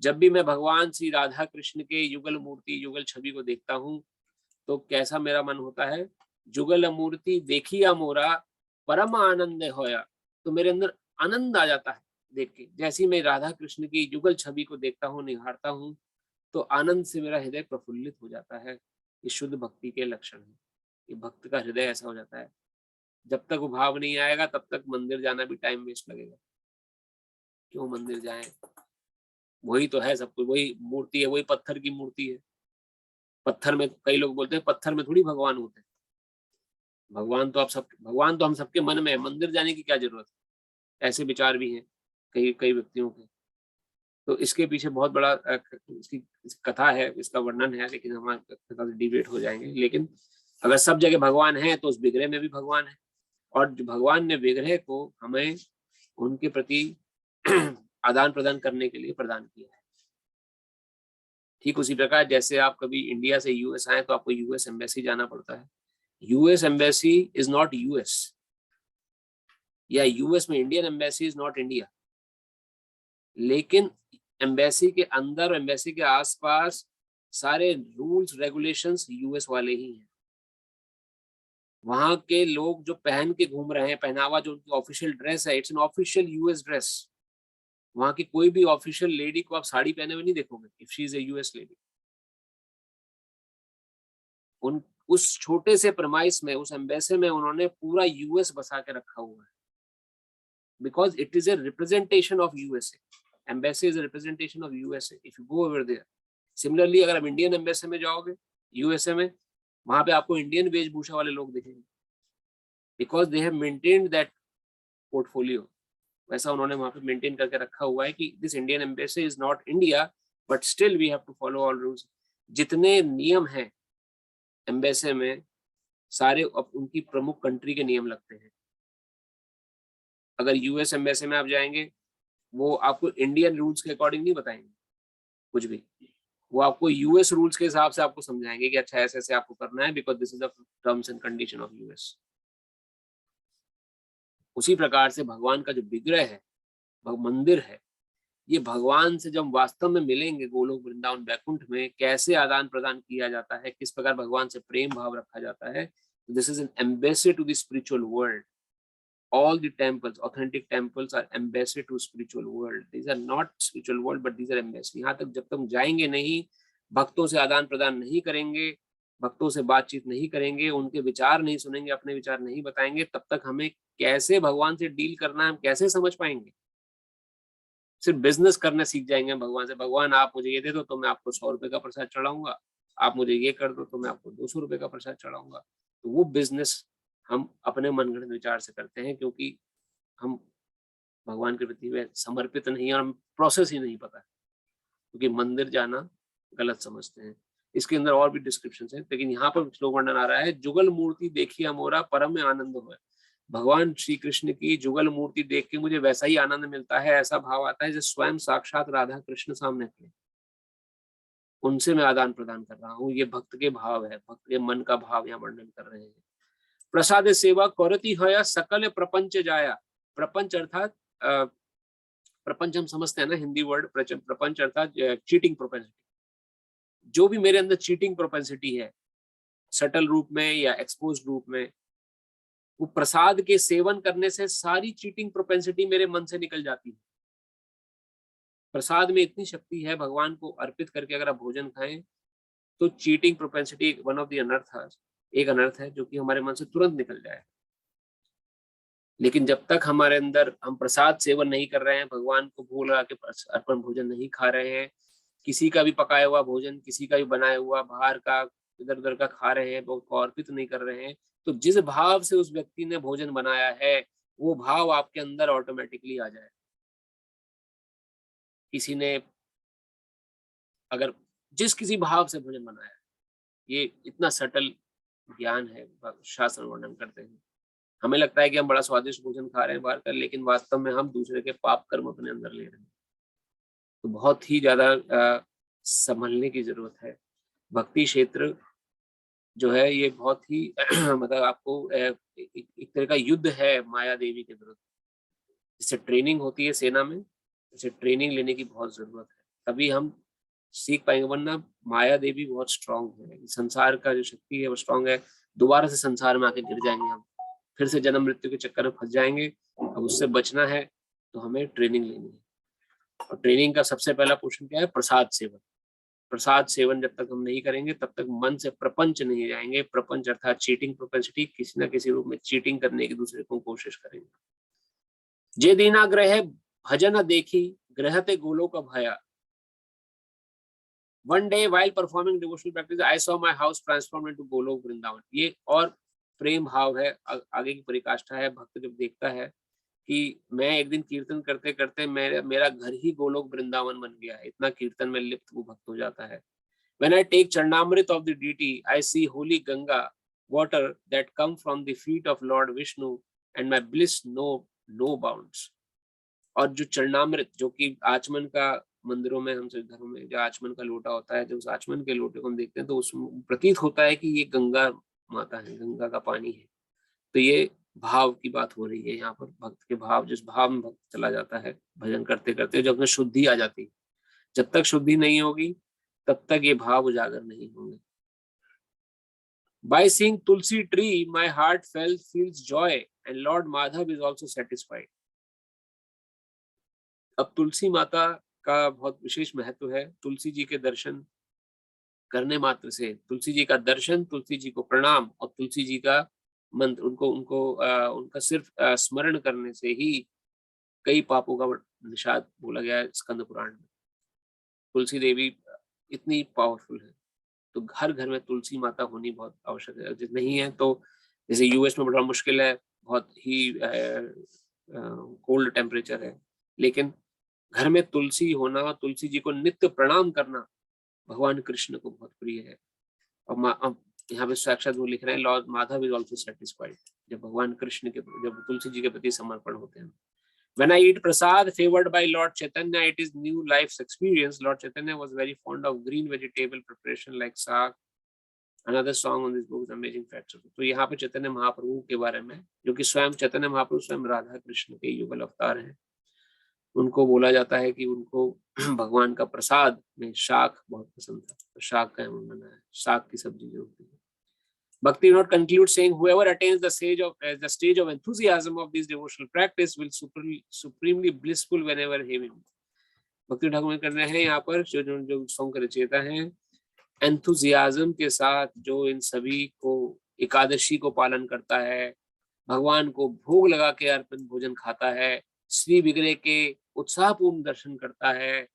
जब भी मैं भगवान श्री राधा कृष्ण के युगल मूर्ति, युगल छवि को देखता हूँ तो कैसा मेरा मन होता है, जुगल मूर्ति देखिया मोरा परम आनंद होया। तो मेरे अंदर आनंद आ जाता है देख के। जैसे ही मैं राधा कृष्ण की युगल छवि को देखता हूँ, निहारता हूँ, तो आनंद से मेरा हृदय प्रफुल्लित हो जाता है। ये शुद्ध भक्ति के लक्षण है। ये भक्त का हृदय ऐसा हो जाता है। जब तक वो भाव नहीं आएगा तब तक मंदिर जाना भी टाइम वेस्ट लगेगा। क्यों मंदिर जाएं? वही तो है सब कुछ, वही मूर्ति है, वही पत्थर की मूर्ति है। पत्थर में, कई लोग बोलते हैं पत्थर में थोड़ी भगवान होते हैं। भगवान तो हम सबके मन में है। मंदिर जाने की क्या जरूरत है? ऐसे विचार भी हैं कई कई व्यक्तियों के। तो इसके पीछे बहुत बड़ा इसकी कथा है, इसका वर्णन है, लेकिन हमारे कथा से डिबेट हो जाएंगे। लेकिन अगर सब जगह भगवान है तो उस विग्रह में भी भगवान है, और जो भगवान ने विग्रह को हमें उनके प्रति आदान प्रदान करने के लिए प्रदान किया है। ठीक उसी प्रकार जैसे आप कभी इंडिया से यूएस आए तो आपको यूएस एम्बेसी जाना पड़ता है। US embassy is not US, या यूएस में Indian embassy is not India. लेकिन एम्बेसी के अंदर, एम्बेसी के आसपास सारे रूल्स रेगुलेशंस यूएस वाले ही हैं। वहां के लोग जो पहन के घूम रहे हैं, पहनावा जो उनकी ऑफिशियल ड्रेस है, it's an official US dress. वहां की कोई भी ऑफिशियल लेडी को आप साड़ी पहने हुए नहीं देखोगे if she is a US lady. उस छोटे से प्रमाइस में, उस एम्बेसी में उन्होंने पूरा यूएस बसा के रखा हुआ है, because it is a representation of USA. Embassy is a representation of USA if you go over there. Similarly अगर आप इंडियन एम्बेसी में जाओगे यूएसए में, वहां पे आपको इंडियन वेशभूषा वाले लोग दिखेंगे, because they have maintained that portfolio. वैसा उन्होंने वहां पे मेंटेन करके रखा हुआ है कि this Indian embassy is not India but still we have to follow all rules. जितने नियम हैं एम्बेसी में, सारे उनकी प्रमुख कंट्री के नियम लगते हैं। अगर यूएस एम्बेसी में आप जाएंगे, वो आपको इंडियन रूल्स के अकॉर्डिंग नहीं बताएंगे कुछ भी। वो आपको यूएस रूल्स के हिसाब से आपको समझाएंगे कि अच्छा ऐसे ऐसे आपको करना है, because this is the terms and condition of US. उसी प्रकार से भगवान का जो विग्रह है, मंदिर है, ये भगवान से जब वास्तव में मिलेंगे गोलोक वृंदावन बैकुंठ में, कैसे आदान प्रदान किया जाता है, किस प्रकार भगवान से प्रेम भाव रखा जाता है। This is an embassy to the spiritual world. All the temples, authentic temples are embassy to spiritual world. These are not spiritual world, but these are embassy. यहाँ तक जब तक जाएंगे नहीं, भक्तों से आदान प्रदान नहीं करेंगे, भक्तों से बातचीत नहीं करेंगे, उनके विचार नहीं सुनेंगे, अपने विचार नहीं बताएंगे, तब तक हमें कैसे भगवान से डील करना है हम कैसे समझ पाएंगे। सिर्फ बिजनेस करना सीख जाएंगे भगवान से। भगवान आप मुझे ये दे दो तो मैं आपको 100 रुपए का प्रसाद चढ़ाऊंगा, आप मुझे ये कर दो तो मैं आपको 200 रुपए का प्रसाद चढ़ाऊंगा। तो वो बिजनेस हम अपने मनगढ़ंत विचार से करते हैं, क्योंकि हम भगवान के प्रति समर्पित नहीं है और प्रोसेस ही नहीं पता है, क्योंकि मंदिर जाना गलत समझते हैं। इसके अंदर और भी डिस्क्रिप्शन है, लेकिन यहाँ पर श्लोक वर्णन आ रहा है, जुगल मूर्ति देखी अमोरा परम में आनंद हुआ। भगवान श्री कृष्ण की जुगल मूर्ति देख के मुझे वैसा ही आनंद मिलता है, ऐसा भाव आता है जैसे स्वयं साक्षात राधा कृष्ण सामने थे, उनसे मैं आदान प्रदान कर रहा हूँ। ये भक्त के भाव है, भक्त के मन का भाव यहाँ वर्णन कर रहे हैं। प्रसाद सेवा करती है सकल प्रपंच जाया। प्रपंच अर्थात प्रपंच हम समझते हैं ना, हिंदी वर्ड प्रपंच अर्थात चीटिंग प्रोपेंसिटी। जो भी मेरे अंदर चीटिंग प्रोपेंसिटी है, सटल रूप में या एक्सपोज रूप में, वो प्रसाद के सेवन करने से सारी चीटिंग प्रोपेंसिटी मेरे मन से निकल जाती है। प्रसाद में इतनी शक्ति है, भगवान को अर्पित करके अगर आप भोजन खाएं तो cheating propensity one of the अनर्थ, एक अनर्थ है जो कि हमारे मन से तुरंत निकल जाए। लेकिन जब तक हमारे अंदर हम प्रसाद सेवन नहीं कर रहे हैं, भगवान को भोग लगा के अर्पण भोजन नहीं खा रहे हैं, किसी का भी पकाया हुआ भोजन, किसी का भी बनाया हुआ बाहर का इधर उधर का खा रहे हैं, को अर्पित नहीं कर रहे हैं, तो जिस भाव से उस व्यक्ति ने भोजन बनाया है वो भाव आपके अंदर ऑटोमेटिकली आ जाए। किसी ने अगर किसी भाव से भोजन बनाया, ये इतना सटल ज्ञान है, शास्त्र वर्णन करते हैं। हमें लगता है कि हम बड़ा स्वादिष्ट भोजन खा रहे हैं बाहर का, लेकिन वास्तव में हम दूसरे के पाप कर्म अपने अंदर ले रहे हैं। तो बहुत ही ज्यादा संभलने की जरूरत है। भक्ति क्षेत्र जो है ये बहुत ही मतलब आपको एक तरह का युद्ध है माया देवी के विरुद्ध। जिससे ट्रेनिंग होती है सेना में, जैसे ट्रेनिंग लेने की बहुत जरूरत है, तभी हम सीख पाएंगे। वरना माया देवी बहुत स्ट्रांग है, संसार का जो शक्ति है वो स्ट्रांग है। दोबारा से संसार में आके गिर जाएंगे हम, फिर से जन्म मृत्यु के चक्कर में फंस जाएंगे। अब उससे बचना है तो हमें ट्रेनिंग लेनी है, और ट्रेनिंग का सबसे पहला पोर्शन क्या है? प्रसाद सेवन। प्रसाद सेवन जब तक हम नहीं करेंगे तब तक मन से प्रपंच नहीं जाएंगे। प्रपंच अर्थात चीटिंग प्रोपेंसिटी, किसी ना किसी रूप में चीटिंग करने की दूसरे को कोशिश करेंगे। जे दीना ग्रह भजन देखी ग्रहते गोलोक भया। One day while performing devotional practice, I saw my house transformed into Golok Vrindavan। ये और प्रेम भाव है, आगे की परिकाष्ठा है। भक्त जब देखता है कि मैं एक दिन कीर्तन करते करते मेरा घर ही गोलोक वृंदावन बन गया है, इतना कीर्तन में लिप्त वो भक्त हो जाता है। When I take Charnamrit of the deity, I see holy Ganga water that come from the feet of Lord Vishnu and my bliss no bounds। और जो चरणामृत, जो कि आचमन का, मंदिरों में हमसे घरों में जो आचमन का लोटा होता है, जो उस आचमन के लोटे को हम देखते हैं तो उसमें प्रतीत होता है कि ये गंगा माता है, गंगा का पानी है। तो ये भाव की बात हो रही है यहाँ पर, भक्त के भाव, जिस भाव में भक्त चला जाता है भजन करते करते, जब में शुद्धि आ जाती है। जब तक शुद्धि नहीं होगी तब तक ये भाव उजागर नहीं होंगे। By seeing Tulsi tree, my heart feels joy and Lord Madhav is also satisfied। अब तुलसी माता का बहुत विशेष महत्व है। तुलसी जी के दर्शन करने मात्र से, तुलसी जी का दर्शन, तुलसी जी को प्रणाम और तुलसी जी का मंत्र, उनका सिर्फ स्मरण करने से ही कई पापों का निषाद बोला गया है स्कंद पुराण में। तुलसी देवी इतनी पावरफुल है, तो हर घर में तुलसी माता होनी बहुत आवश्यक है। जिस नहीं है तो जैसे यूएस में बड़ा मुश्किल है, बहुत ही कोल्ड टेम्परेचर है, लेकिन घर में तुलसी होना, तुलसी जी को नित्य प्रणाम करना भगवान कृष्ण को बहुत प्रिय है। और यहाँ पे साक्षात वो लिख रहे हैं, Lord Madhav is also satisfied. जब भगवान कृष्ण के, जब तुलसी जी के प्रति समर्पण होते हैं। When I eat prasad favored by Lord Chaitanya, it is new life's experience। Lord Chaitanya was very fond of green vegetable preparation like saag। Another song on this book is Amazing Facts of। तो यहाँ पे चैतन्य महाप्रभु के बारे में, जो कि स्वयं चैतन्य महाप्रभु स्वयं राधा कृष्ण के युगल अवतार हैं, उनको बोला जाता है कि उनको भगवान का प्रसाद में शाक बहुत पसंद था। तो शाक का बना है, शाक की सब्जी जो होती है। Bhakti Vinod concludes saying, whoever attains the stage of enthusiasm of this devotional practice will supremely blissful whenever he will। भक्ति ठाकुर कर रहे हैं यहाँ पर, जो सॉन्ग के रचयिता हैं, एंथुजियाज्म के साथ जो इन सभी को, एकादशी को पालन करता है, भगवान को भोग लगा के अर्पण भोजन खाता है, श्री विग्रह के उत्साहपूर्ण दर्शन करता है,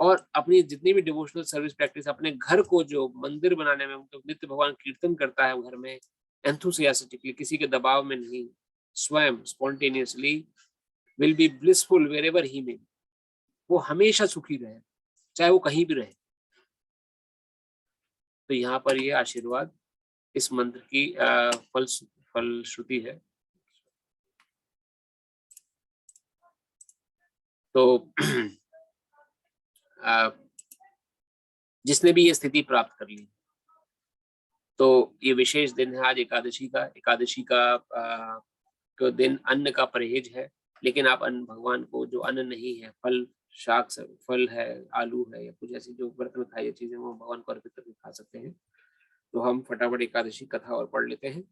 और अपनी जितनी भी डिवोशनल सर्विस प्रैक्टिस, अपने घर को जो मंदिर बनाने में तो नित्य भगवान कीर्तन करता है घर में, एंथुसियास्टिकली, किसी के दबाव में नहीं, स्वयं spontaneously, will be blissful wherever he may. वो हमेशा सुखी रहे, चाहे वो कहीं भी रहे। तो यहाँ पर ये आशीर्वाद इस मंत्र की फलश्रुति है। तो जिसने भी ये स्थिति प्राप्त कर ली, तो ये विशेष दिन है आज एकादशी का। एकादशी का दिन अन्न का परहेज है, लेकिन आप अन्न, भगवान को जो अन्न नहीं है, फल, शाक, फल है, आलू है, या कुछ ऐसी जो व्रत में खाई चीजें, वो भगवान को अर्पित करके खा सकते हैं। तो हम फटाफट एकादशी कथा और पढ़ लेते हैं।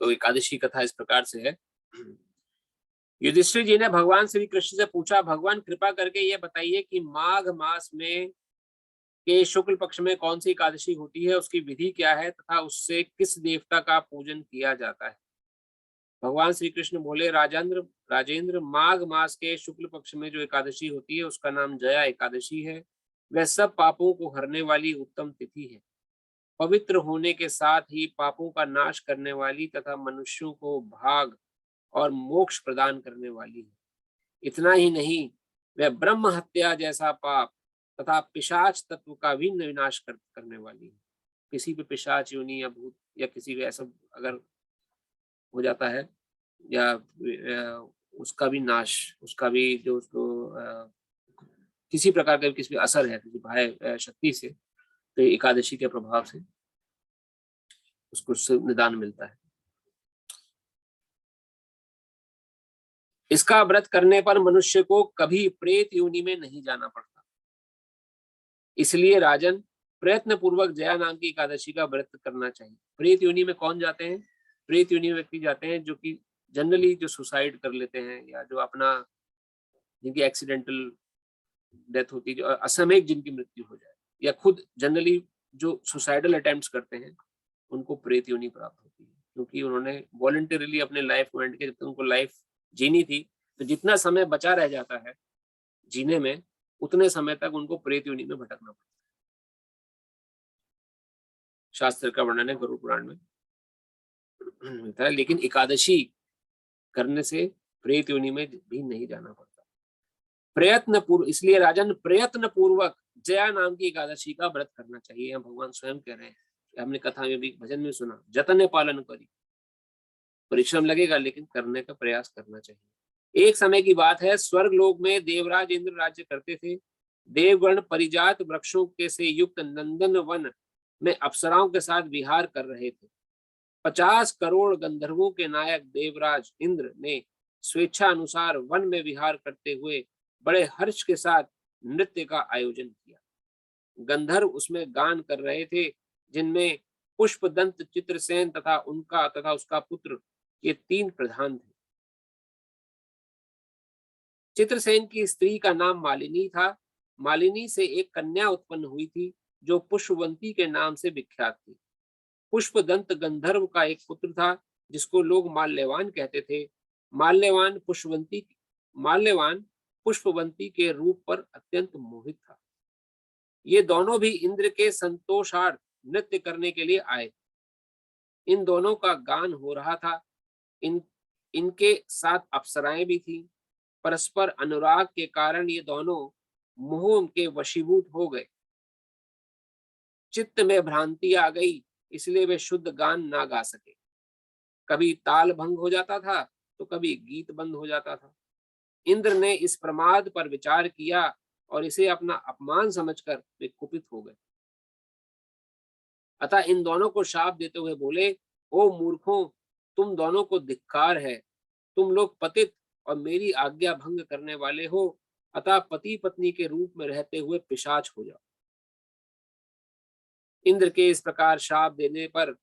तो एकादशी कथा इस प्रकार से है। युधिष्ठिर जी ने भगवान श्री कृष्ण से पूछा, भगवान कृपा करके ये बताइए कि माघ मास में के शुक्ल पक्ष में कौन सी एकादशी होती है, उसकी विधि क्या है तथा उससे किस देवता का पूजन किया जाता है। भगवान श्री कृष्ण बोले, राजेंद्र, माघ मास के शुक्ल पक्ष में जो एकादशी होती है उसका नाम जया एकादशी है। वह सब पापों को हरने वाली उत्तम तिथि है, पवित्र होने के साथ ही पापों का नाश करने वाली तथा मनुष्यों को भाग और मोक्ष प्रदान करने वाली है। इतना ही नहीं, वह ब्रह्म हत्या जैसा पाप तथा पिशाच तत्व का भी विनाश करने वाली है। किसी भी पिशाच योनि या भूत या किसी भी ऐसा अगर हो जाता है, या उसका भी नाश, उसका भी जो उसको किसी प्रकार का किसी असर है, किसी बाह्य शक्ति से, तो एकादशी के प्रभाव से उसको निदान मिलता है। इसका व्रत करने पर मनुष्य को कभी प्रेत योनि में नहीं जाना पड़ता। इसलिए राजन, प्रयत्न पूर्वक जया नाम की एकादशी का व्रत करना चाहिए। प्रेत योनि में कौन जाते हैं? प्रेत योनि में व्यक्ति जाते हैं जो कि जनरली जो सुसाइड कर लेते हैं, या जो अपना, जिनकी एक्सीडेंटल डेथ होती है, जो असामयिक जिनकी मृत्यु हो जाए, या खुद जनरली जो सुसाइडल अटेम्प्ट्स करते हैं, उनको प्रेत योनि प्राप्त होती है, क्योंकि उन्होंने वॉलंटरीली अपने लाइफ को एंड किया। जब तक उनको लाइफ जीनी थी, तो जितना समय बचा रह जाता है जीने में, उतने समय तक उनको प्रेत योनि में भटकना पड़ता है। शास्त्र का वर्णन है गरुड़ पुराण में मिलता है। लेकिन एकादशी करने से प्रेत योनि में भी नहीं जाना पड़ता। प्रयत्न पूर्व, इसलिए राजन प्रयत्न पूर्वक जया नाम की एकादशी का व्रत करना चाहिए। हम भगवान स्वयं कह रहे हैं, हमने कथा में भी, भजन में सुना, जतन पालन करी। परिश्रम लगेगा, लेकिन करने का प्रयास करना चाहिए। एक समय की बात है, स्वर्ग लोक में देवराज इंद्र राज्य करते थे। देवगण परिजात वृक्षों के से युक्त नंदन वन में अप्सराओं के साथ विहार कर रहे थे। 50 करोड़ गंधर्वों के नायक देवराज इंद्र ने स्वेच्छा अनुसार वन में विहार करते हुए बड़े हर्ष के साथ नृत्य का आयोजन किया। गंधर्व उसमें गान कर रहे थे, जिनमें पुष्पदंत, चित्रसेन तथा उसका पुत्र, ये 3 प्रधान थे। चित्रसेन की स्त्री का नाम मालिनी था। मालिनी से एक कन्या उत्पन्न हुई थी, जो पुष्पवंती के नाम से विख्यात थी। पुष्पदंत गंधर्व का एक पुत्र था, जिसको लोग माल्यवान कहते थे। माल्यवान पुष्पवंती के रूप पर अत्यंत मोहित था। ये दोनों भी इंद्र के संतोषार्थ नृत्य करने के लिए आए। इन दोनों का गान हो रहा था। इनके साथ अप्सराएं भी थीं। परस्पर अनुराग के कारण ये दोनों मोह के वशीभूत हो गए। चित्त में भ्रांति आ गई, इसलिए वे शुद्ध गान ना गा सके। कभी ताल भंग हो जाता था, तो कभी गीत बंद हो जाता था। इंद्र ने इस प्रमाद पर विचार किया और इसे अपना अपमान समझकर वे कुपित हो गए। अतः इन दोनों को शाप देते हुए बोले, ओ मूर्खों, तुम दोनों को धिक्कार है। तुम लोग पतित और मेरी आज्ञा भंग करने वाले हो। अतः पति पत्नी के रूप में रहते हुए पिशाच हो जाओ। इंद्र के इस प्रकार शाप देने पर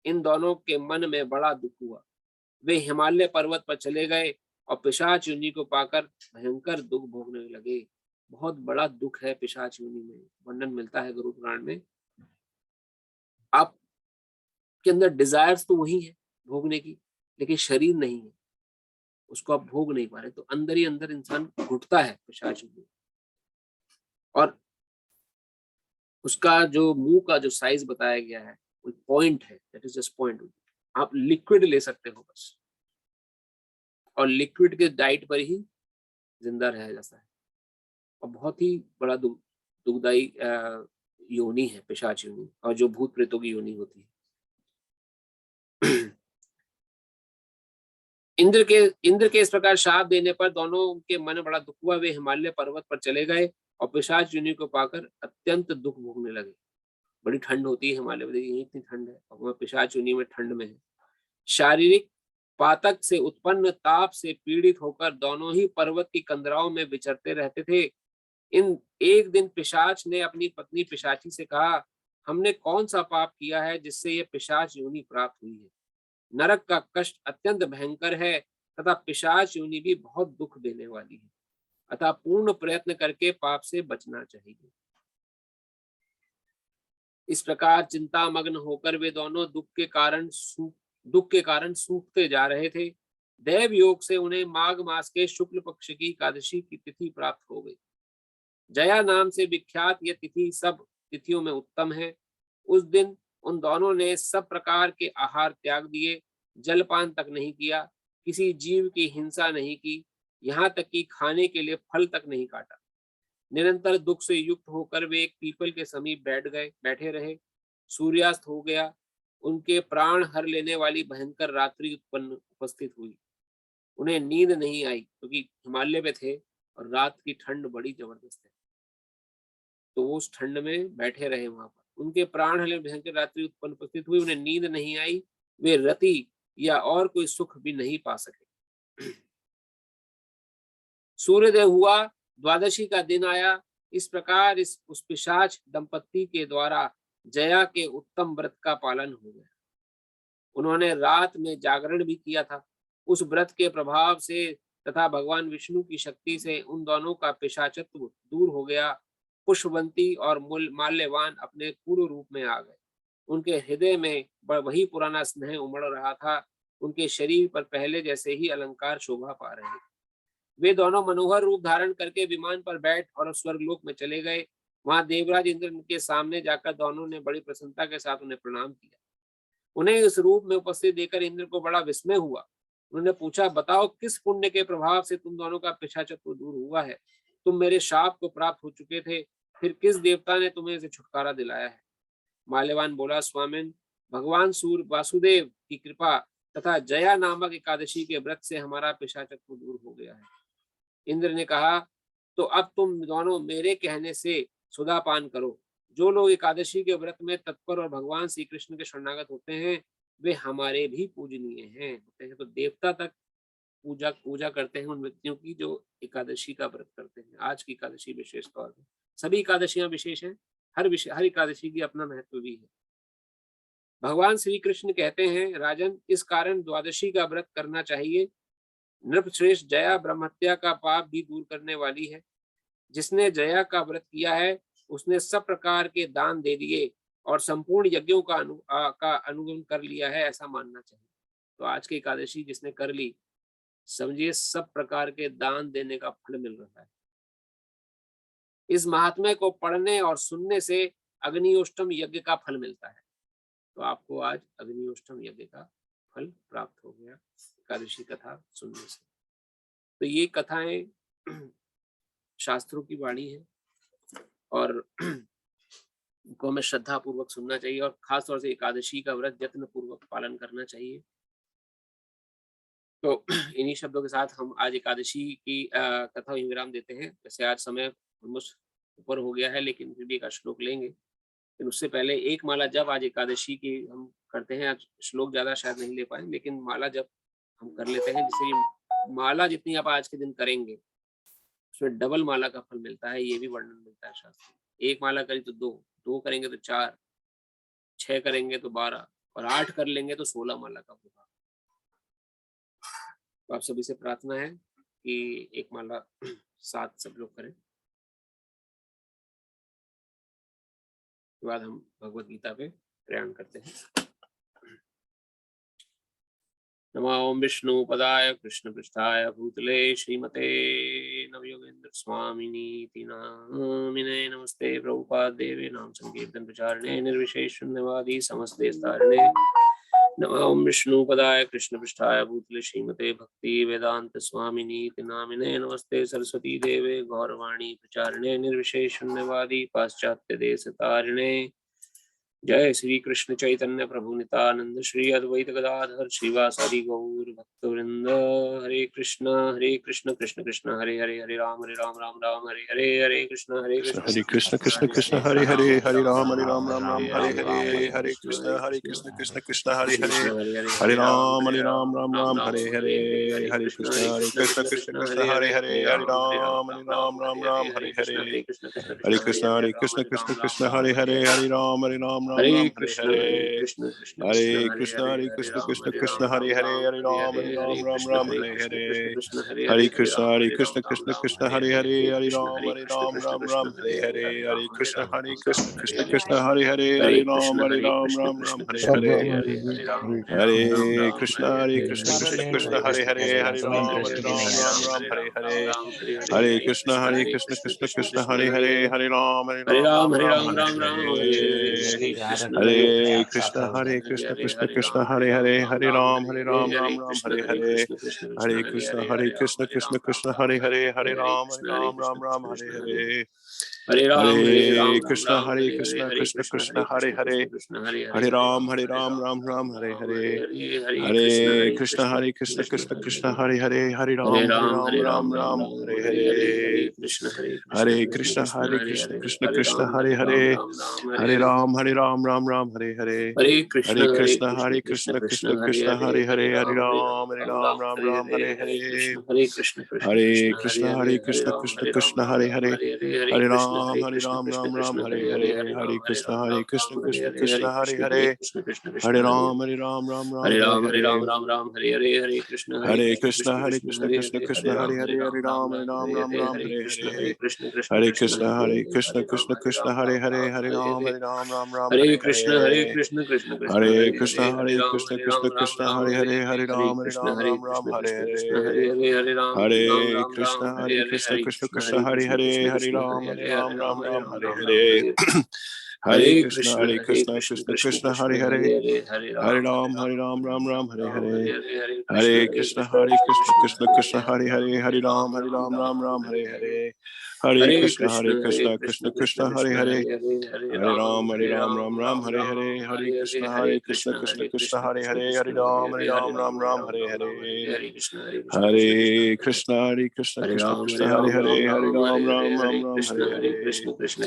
इन दोनों के मन में बड़ा दुख हुआ। वे हिमालय पर्वत पर चले गए और पिशाच योनि को पाकर भयंकर दुख भोगने लगे। बहुत बड़ा दुख है पिशाच योनि में, वर्णन मिलता है गरुड़ पुराण में। आप के अंदर डिजायर्स तो वही है भोगने की, लेकिन शरीर नहीं है, उसको आप भोग नहीं पा रहे, तो अंदर ही अंदर इंसान घुटता है पिशाच योनि। और उसका जो मुंह का जो साइज बताया गया है, वो पॉइंट है, दैट इज जस्ट पॉइंट। आप लिक्विड ले सकते हो बस, और लिक्विड के डाइट पर ही जिंदा रह जाता है। और बहुत ही बड़ा दुखदाई योनि है पिशाच योनि, और जो भूत प्रेतों की योनि होती है। इंद्र के इस प्रकार शाप देने पर दोनों के मन बड़ा दुख हुआ। वे हिमालय पर्वत पर चले गए और पिशाच योनि को पाकर अत्यंत दुख भोगने लगे। बड़ी ठंड होती है हिमालय में, देखिए इतनी ठंड है, और वह पिशाच योनि में ठंड में है। शारीरिक पातक से उत्पन्न ताप से पीड़ित होकर दोनों ही पर्वत की कंदराओं में विचरते रहते थे। एक दिन पिशाच ने अपनी पत्नी पिशाची से कहा, हमने कौन सा पाप किया है जिससे ये पिशाच योनि प्राप्त हुई है? नरक का कष्ट अत्यंत भयंकर है तथा पिशाच योनि भी बहुत दुख देने वाली है। अतः पूर्ण प्रयत्न करके पाप से बचना चाहिए। इस प्रकार चिंतामग्न होकर वे दोनों दुख के कारण सूखते जा रहे थे। देव योग से उन्हें माघ मास के शुक्ल पक्ष की एकादशी की तिथि प्राप्त हो गई। जया नाम से विख्यात यह तिथि सब तिथियों में उत्तम है। उस दिन उन दोनों ने सब प्रकार के आहार त्याग दिए, जलपान तक नहीं किया, किसी जीव की हिंसा नहीं की, यहाँ तक कि खाने के लिए फल तक नहीं काटा। निरंतर दुख से युक्त होकर वे एक पीपल के समीप बैठे रहे। सूर्यास्त हो गया। उनके प्राण हर लेने वाली भयंकर रात्रि उपस्थित हुई। उन्हें नींद नहीं आई क्योंकि हिमालय पे थे और रात की ठंड बड़ी जबरदस्त है, तो वो उस ठंड में बैठे रहे वहां पर। उनके प्राण हले भयंकर रात्रि उत्पन्न उपस्थित हुई, उन्हें नींद नहीं आई, वे रति या और कोई सुख भी नहीं पा सके। सूर्योदय हुआ, द्वादशी का दिन आया। इस प्रकार उस पिशाच दंपत्ति के द्वारा जया के उत्तम व्रत का पालन हो गया। उन्होंने रात में जागरण भी किया था। उस व्रत के प्रभाव से तथा भगवान विष्णु की शक्ति से उन दोनों का पिशाचत्व दूर हो गया। पुष्पवंती और माल्यवान अपने पूर्व रूप में आ गए। उनके हृदय में वही पुराना स्नेह उमड़ रहा था। उनके शरीर पर पहले जैसे ही अलंकार शोभा पा रहे थे। वे दोनों मनोहर रूप धारण करके विमान पर बैठ और स्वर्गलोक में चले गए। वहां देवराज इंद्र के सामने जाकर दोनों ने बड़ी प्रसन्नता के साथ उन्हें प्रणाम किया। उन्हें इस रूप में उपस्थित देखकर इंद्र को बड़ा विस्मय हुआ। उन्होंने पूछा, बताओ किस पुण्य के प्रभाव से तुम दोनों का पिशाचत्व दूर हुआ है? तुम मेरे शाप को प्राप्त हो चुके थे, फिर किस देवता ने तुम्हें इसे छुटकारा दिलाया है? माल्यवान बोला, स्वामिन, भगवान सूर्य वासुदेव की कृपा तथा जया नामक एकादशी के व्रत से हमारा पिशाचत्व दूर हो गया है। इंद्र ने कहा, तो अब तुम दोनों मेरे कहने से सुधापान करो। जो लोग एकादशी के व्रत में तत्पर और भगवान श्री कृष्ण के शरणागत होते हैं, वे हमारे भी पूजनीय हैं। तो देवता तक पूजा करते हैं उन व्यक्तियों की जो एकादशी का व्रत करते हैं। आज की एकादशी विशेष तौर पर, सभी एकादशियां विशेष हैं, हर एकादशी की अपना महत्व भी है। भगवान श्री कृष्ण कहते हैं, राजन, इस कारण द्वादशी का व्रत करना चाहिए। नृपश्रेष्ठ जया ब्रह्महत्या का पाप भी दूर करने वाली है। जिसने जया का व्रत किया है, उसने सब प्रकार के दान दे दिए और संपूर्ण यज्ञों का अनुगमन कर लिया है, ऐसा मानना चाहिए। तो आज की एकादशी जिसने कर ली, समझिए सब प्रकार के दान देने का फल मिल रहा है। इस महात्म्य को पढ़ने और सुनने से अग्नियोष्टम यज्ञ का फल मिलता है। तो आपको आज अग्नियोष्टम यज्ञ का फल प्राप्त हो गया एकादशी कथा सुनने से। तो ये कथाएं शास्त्रों की वाणी है और इनको हमें श्रद्धा पूर्वक सुनना चाहिए और खास तौर से एकादशी का व्रत यत्न पूर्वक पालन करना चाहिए। तो इन्हीं शब्दों के साथ हम आज एकादशी की कथा विराम देते हैं। वैसे आज समय ऑलमोस्ट ऊपर हो गया है, लेकिन फिर भी एक श्लोक लेंगे। लेकिन उससे पहले एक माला जब आज एकादशी की हम करते हैं, आज श्लोक ज्यादा शायद नहीं ले पाए, लेकिन माला जब हम कर लेते हैं, जिससे माला जितनी आप आज के दिन करेंगे उसमें डबल माला का फल मिलता है, ये भी वर्णन मिलता है शास्त्र में। एक माला करी तो 2 करेंगे तो 4, 6 करेंगे तो 12 और 8 कर लेंगे तो 16 माला का होगा। तो आप सभी से प्रार्थना है कि एक माला साथ सब लोग करें। के बाद हम भगवत गीता पे प्रयाण करते हैं। नमो विष्णु पदाय कृष्ण पृष्ठाय भूतले श्रीमते नवयोगेन्द्र स्वामिनीति नामिने नमस्ते प्रभुपाद देवे नाम संकीर्तन प्रचारणे निर्विशेष शून्यवादी समस्ते तारिणे। नमो विष्णु पदाय कृष्ण पृष्ठाय भूतले श्रीमते भक्ति वेदांत स्वामिनीति नामिने नमस्ते सरस्वती देवे गौरवाणी प्रचारणे निर्विशेष शून्यवादी पाश्चात्य देश तारिणे। जय श्री कृष्ण चैतन्य प्रभु नित्यानंद श्री अद्वैत गदाधर श्रीवासादि गौर भक्तवृंद। हरे कृष्ण कृष्ण कृष्ण हरे हरे, हरे राम राम राम हरे हरे, हरे कृष्ण कृष्ण कृष्ण कृष्ण हरे हरे, हरे राम राम राम हरे हरे, हरे कृष्ण कृष्ण कृष्ण हरे हरे, हरे राम राम हरे हरे, हरे कृष्ण कृष्ण कृष्ण हरे हरे, हरे राम राम हरे हरे, हरे कृष्ण कृष्ण कृष्ण हरे हरे, हरे राम हरे हरे कृष्ण हरे, कृष्ण हरे कृष्ण कृष्ण हरे हरे, हरे राम राम हरे हरे, हरे कृष्ण कृष्ण हरे हरे, हरे राम राम हरे हरे, हरे कृष्ण कृष्ण हरे हरे, हरे राम राम हरे हरे, हरे कृष्ण कृष्ण हरे हरे, हरे राम राम हरे हरे, हरे कृष्ण कृष्ण हरे हरे, हरे राम हरे राम हरे राम हरे, Hare Krishna Krishna Krishna Hare Hare Hare Ram Ram Ram Hare Hare Hare Krishna Krishna Krishna Hare Hare Hare Ram Ram Hare Hare Hare Krishna Krishna Krishna Hare Hare Hare Ram Ram Hare Hare Hare Krishna Krishna Krishna Hare Hare Hare Ram Ram Hare Hare Hare Krishna Krishna Krishna Hare Hare Hare Ram Ram Hare Hare Hare Krishna Krishna Krishna Hare Hare Hare Ram Ram Hare Hare Hare Krishna Krishna Hare Hare Hare Ram Ram Hare Hare Hare Krishna Krishna Hare Hare Hare Ram Hare Hare Hare Krishna Hare Krishna Krishna Krishna Hare Hare Hare Ram Hare Hare Hare Krishna Krishna Krishna Hare Hare Hare Ram Hare Hare Krishna Hare Krishna Krishna Hare Hare Krishna Krishna Hare Hare Hare Ram Hare Hare Hare Krishna Krishna Krishna Hare Hare Hare Ram Hare Hare Hare Krishna Krishna Krishna Hare Hare Hare Ram Hare Hare Hare Krishna Krishna Krishna Hare Hare Hare Ram Hare Hare Hare Krishna Krishna Krishna Hare Hare Hare Ram Hare Hare Hare Krishna Krishna Hare Hare Hare Ram Hare Hare Hare Krishna Krishna Krishna Hare Hare Hare Ram Hare Hare Krishna Hare Krishna Krishna Hare Hare Hare Ram Hare Hare Hare Krishna Krishna Hare Hare Hare Hare Ram Krishna Hare Krishna Krishna Hare Hare Hare Hare Ram Krishna Hare Krishna Krishna Hare Krishna Hare Krishna Hare Hare Ram Hare Hare Hare Ram Hare Krishna Krishna Hare Krishna Ram Hare Ram Hare Hare Ram Hare Ram Hare Hare Krishna Hare Krishna Hare Krishna Krishna Hare Hare Hare Ram Hare Hare Krishna Krishna Hare Hare Hare Ram Hare Krishna Krishna Hare Hare Ram Hare Hare Krishna Hare Hare Ram Hare Hare Krishna Hare Hare Ram, Hare Hare Ram, Ram Ram, Ram Hare Hare Hare, Krishna Hare Ram Krishna, Krishna Krishna, Hare Hare Ram, Hare Ram Hare Hare Hare, Krishna Krishna Krishna, Krishna Krishna Hare Hare Krishna Ram, Hare Ram Hare Ram, Ram Hare Hare Ram Hare, Ram Krishna Ram Hare Hare Krishna, Hare Krishna Hare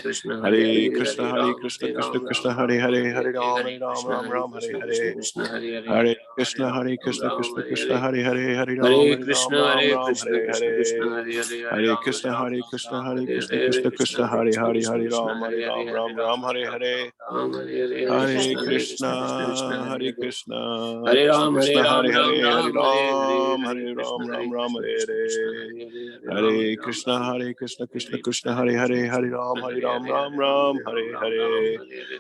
Krishna, Hare Ram, Ram Hare Hare, Krishna Hare Hare Hare Hare Krishna, Hare Ram Krishna, Hare Krishna Ram Ram Krishna, Ram Hare Hare Ram, Hare Hare Krishna, Hare Krishna, Krishna Hare Krishna, Hare Ram, Krishna Krishna Hare Krishna, Hare Ram, Krishna Hare Hare Krishna, Hare Hare Ram Hare Krishna, Ram Hare Ram Ram Krishna, Hare Hare Krishna Krishna, Hare Krishna Hare Hare Ram Ram, Ram Ram Ram Hare Hare Hare,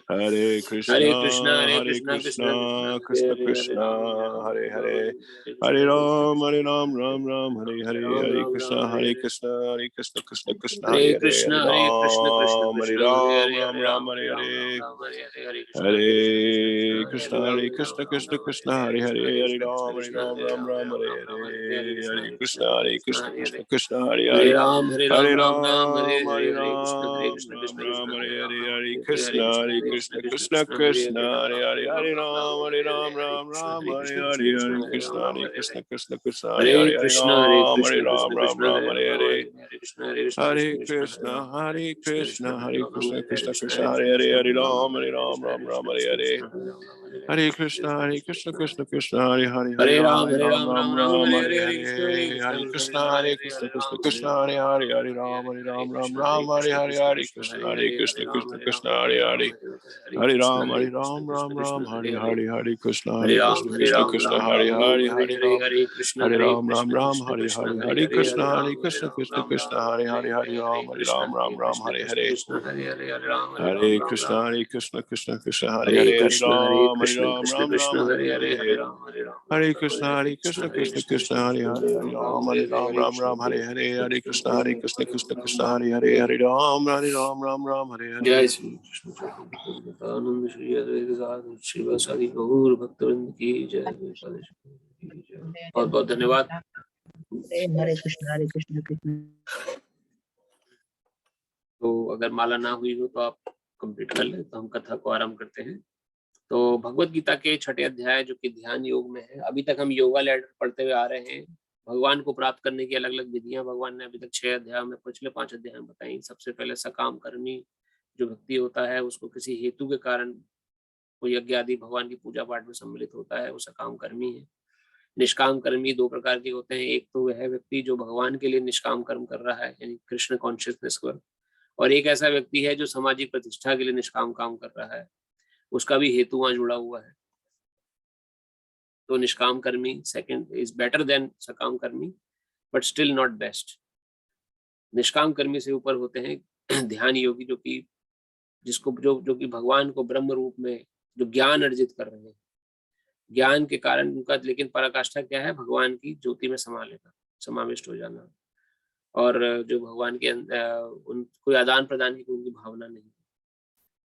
Hare Krishna, Hare Hare Krishna, Hare Krishna Krishna Krishna, Hare Hare Hare, Hare Ram, Hare Krishna Hare Hare Hare Ram Hare Hare Krishna, Hare Hare Krishna Krishna Hare Hare Krishna, Hare Krishna Ram, Krishna Hare Hare Ram, Hare Hare Hare Krishna, Ram Hare Hare Krishna, Ram Krishna Ram Ram Krishna, Hare Hare Hare, Hare Hare Krishna Hare Hare Ram, Krishna Hare Krishna Ram, Krishna Ram Hare Ram, Hare Hare Hare Hare, Ram Hare Krishna, Hare Hare Ram Krishna, Ram Ram Krishna Hare Krishna, Hare Hare Hare Hare, Krishna Hare Hare Ram, Hare Krishna Ram, Krishna Ram Krishna Ram, Hare Hare Hare Hare, Hare Hare Ram Hare Krishna, Ram Ram Hare Ram Krishna, Hare Krishna Hare Krishna, Hare Hare, Hare Ram, Hare Ram, Hare Ram Ram, Krishna Krishna Hare Hare Hare Hare Krishna, Hare Ram Krishna, Krishna Ram Ram Krishna, Hare Hare Hare, Hare Hare Ram, Hare Ram, Ram Hare Ram, Krishna Hare Krishna, Hare Krishna Krishna, Krishna Hare Krishna Hare Hare Hare Ram, Ram Ram Hare Hare Ram Hare, Ram Krishna Ram Hare Hare Hare Krishna, Hare Krishna Krishna Hare Krishna, Krishna Hare Krishna Ram, Krishna Ram Hare Hare Hare Hare. Hare Ram Hare Ram Ram Ram Hare Hare जय श्री कृष्ण आनंद श्री अद्वैत साधु श्रीवासादि गौर भक्तवृंद की जय, की जय। बहुत बहुत धन्यवाद। हरे कृष्ण कृष्ण। तो अगर माला ना हुई हो तो आप कंप्लीट कर ले, तो हम कथा को आरंभ करते हैं। तो भगवत गीता के 6ठे अध्याय जो कि ध्यान योग में है, अभी तक हम योगा लेटर पढ़ते हुए आ रहे हैं। भगवान को प्राप्त करने की अलग अलग विधियां भगवान ने अभी तक 6 अध्याय में, पिछले 5 अध्याय में बताई। सबसे पहले सकाम कर्मी जो व्यक्ति होता है, उसको किसी हेतु के कारण कोई यज्ञ आदि भगवान की पूजा पाठ में सम्मिलित होता है, वो सकाम कर्मी है। निष्काम कर्मी 2 प्रकार के होते हैं। एक तो वह व्यक्ति जो भगवान के लिए निष्काम कर्म कर रहा है, यानी कृष्ण कॉन्शियसनेस वर्क, और एक ऐसा व्यक्ति है जो सामाजिक प्रतिष्ठा के लिए निष्काम काम कर रहा है, उसका भी हेतु वहां जुड़ा हुआ है। तो निष्काम कर्मी सेकंड इज बेटर देन सकाम कर्मी, बट स्टिल नॉट बेस्ट। निष्काम कर्मी से ऊपर होते हैं ध्यान योगी, जो कि जिसको जो कि भगवान को ब्रह्म रूप में जो ज्ञान अर्जित कर रहे हैं, ज्ञान के कारण उनका लेकिन पराकाष्ठा क्या है, भगवान की ज्योति में समा लेना, समाविष्ट हो जाना, और जो भगवान के कोई आदान प्रदान की उनकी भावना नहीं,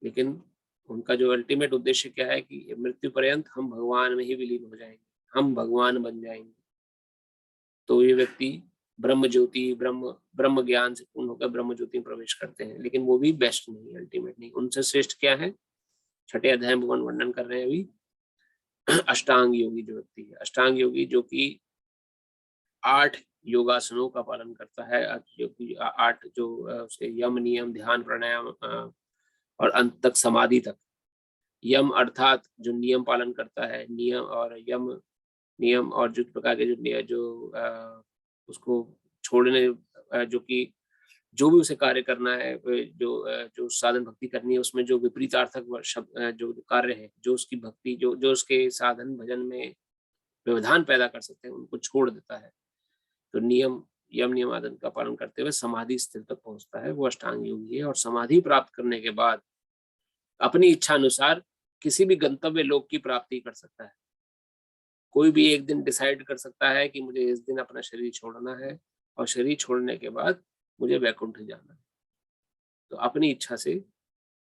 लेकिन उनका जो अल्टीमेट उद्देश्य क्या है कि मृत्यु पर्यंत हम भगवान में ही विलीन हो जाएंगे, हम भगवान बन जाएंगे। तो ये व्यक्ति ब्रह्म ज्योति ब्रह्म ज्ञान से पूर्ण होकर ब्रह्म ज्योति में प्रवेश करते हैं, लेकिन वो भी बेस्ट नहीं, अल्टीमेट नहीं। उनसे श्रेष्ठ क्या है, छठे अध्याय में भगवान वर्णन कर रहे हैं अभी। अष्टांग योगी जो व्यक्ति है, अष्टांग योगी जो कि 8 योगासनों का पालन करता है, जो कि 8 जो उसके यम नियम ध्यान प्राणायाम और अंत तक समाधि तक। यम अर्थात जो नियम पालन करता है, नियम और यम नियम और जो प्रकार के जो उसको छोड़ने जो कि जो भी उसे कार्य करना है, जो साधन भक्ति करनी है, उसमें जो विपरीतार्थक जो कार्य है, जो उसकी भक्ति जो उसके साधन भजन में व्यवधान पैदा कर सकते हैं, उनको छोड़ देता है। तो यम नियम आदि का पालन करते हुए समाधि स्थिति तक पहुंचता है, वो अष्टांग योगी है। और समाधि प्राप्त करने के बाद अपनी इच्छा अनुसार किसी भी गंतव्य लोक की प्राप्ति कर सकता है। कोई भी एक दिन डिसाइड कर सकता है कि मुझे इस दिन अपना शरीर छोड़ना है और शरीर छोड़ने के बाद मुझे वैकुंठ जाना है। तो अपनी इच्छा से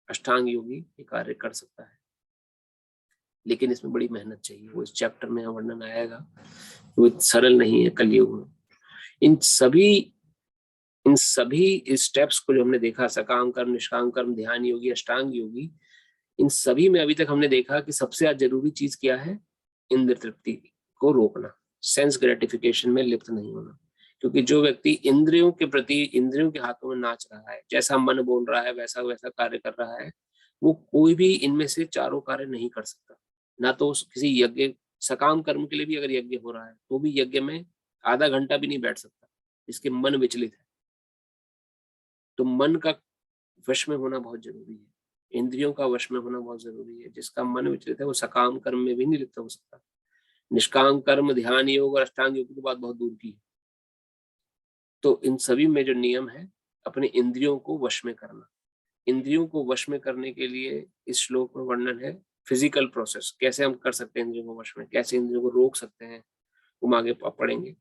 अष्टांग योगी ये कार्य कर सकता है, लेकिन इसमें बड़ी मेहनत चाहिए। वो इस चैप्टर में वर्णन आएगा, वो सरल नहीं है कलयुग में। इन सभी स्टेप्स को जो हमने देखा, सकाम कर्म, निष्काम कर्म, ध्यान योगी, अष्टांग योगी, इन सभी में अभी तक हमने देखा कि सबसे ज्यादा जरूरी चीज क्या है, इंद्र तृप्ति को रोकना, सेंस ग्रेटिफिकेशन में लिप्त नहीं होना। क्योंकि जो व्यक्ति इंद्रियों के प्रति, इंद्रियों के हाथों में नाच रहा है, जैसा मन बोल रहा है वैसा वैसा कार्य कर रहा है, वो कोई भी इनमें से चारों कार्य नहीं कर सकता। ना तो किसी यज्ञ, सकाम कर्म के लिए भी अगर यज्ञ हो रहा है तो भी यज्ञ में आधा घंटा भी नहीं बैठ सकता, इसके मन विचलित है। तो मन का वश में होना बहुत जरूरी है, इंद्रियों का वश में होना बहुत जरूरी है। जिसका मन विचलित है वो सकाम कर्म में भी नहीं लिप्त हो सकता। निष्काम कर्म, ध्यान योग और अष्टांग योग की बात बहुत दूर की है। तो इन सभी में जो नियम है, अपने इंद्रियों को वश में करना। इंद्रियों को वश में करने के लिए इस श्लोक में वर्णन है फिजिकल प्रोसेस, कैसे हम कर सकते हैं इंद्रियों को वश में, कैसे इंद्रियों को रोक सकते हैं, वो आगे पढ़ेंगे।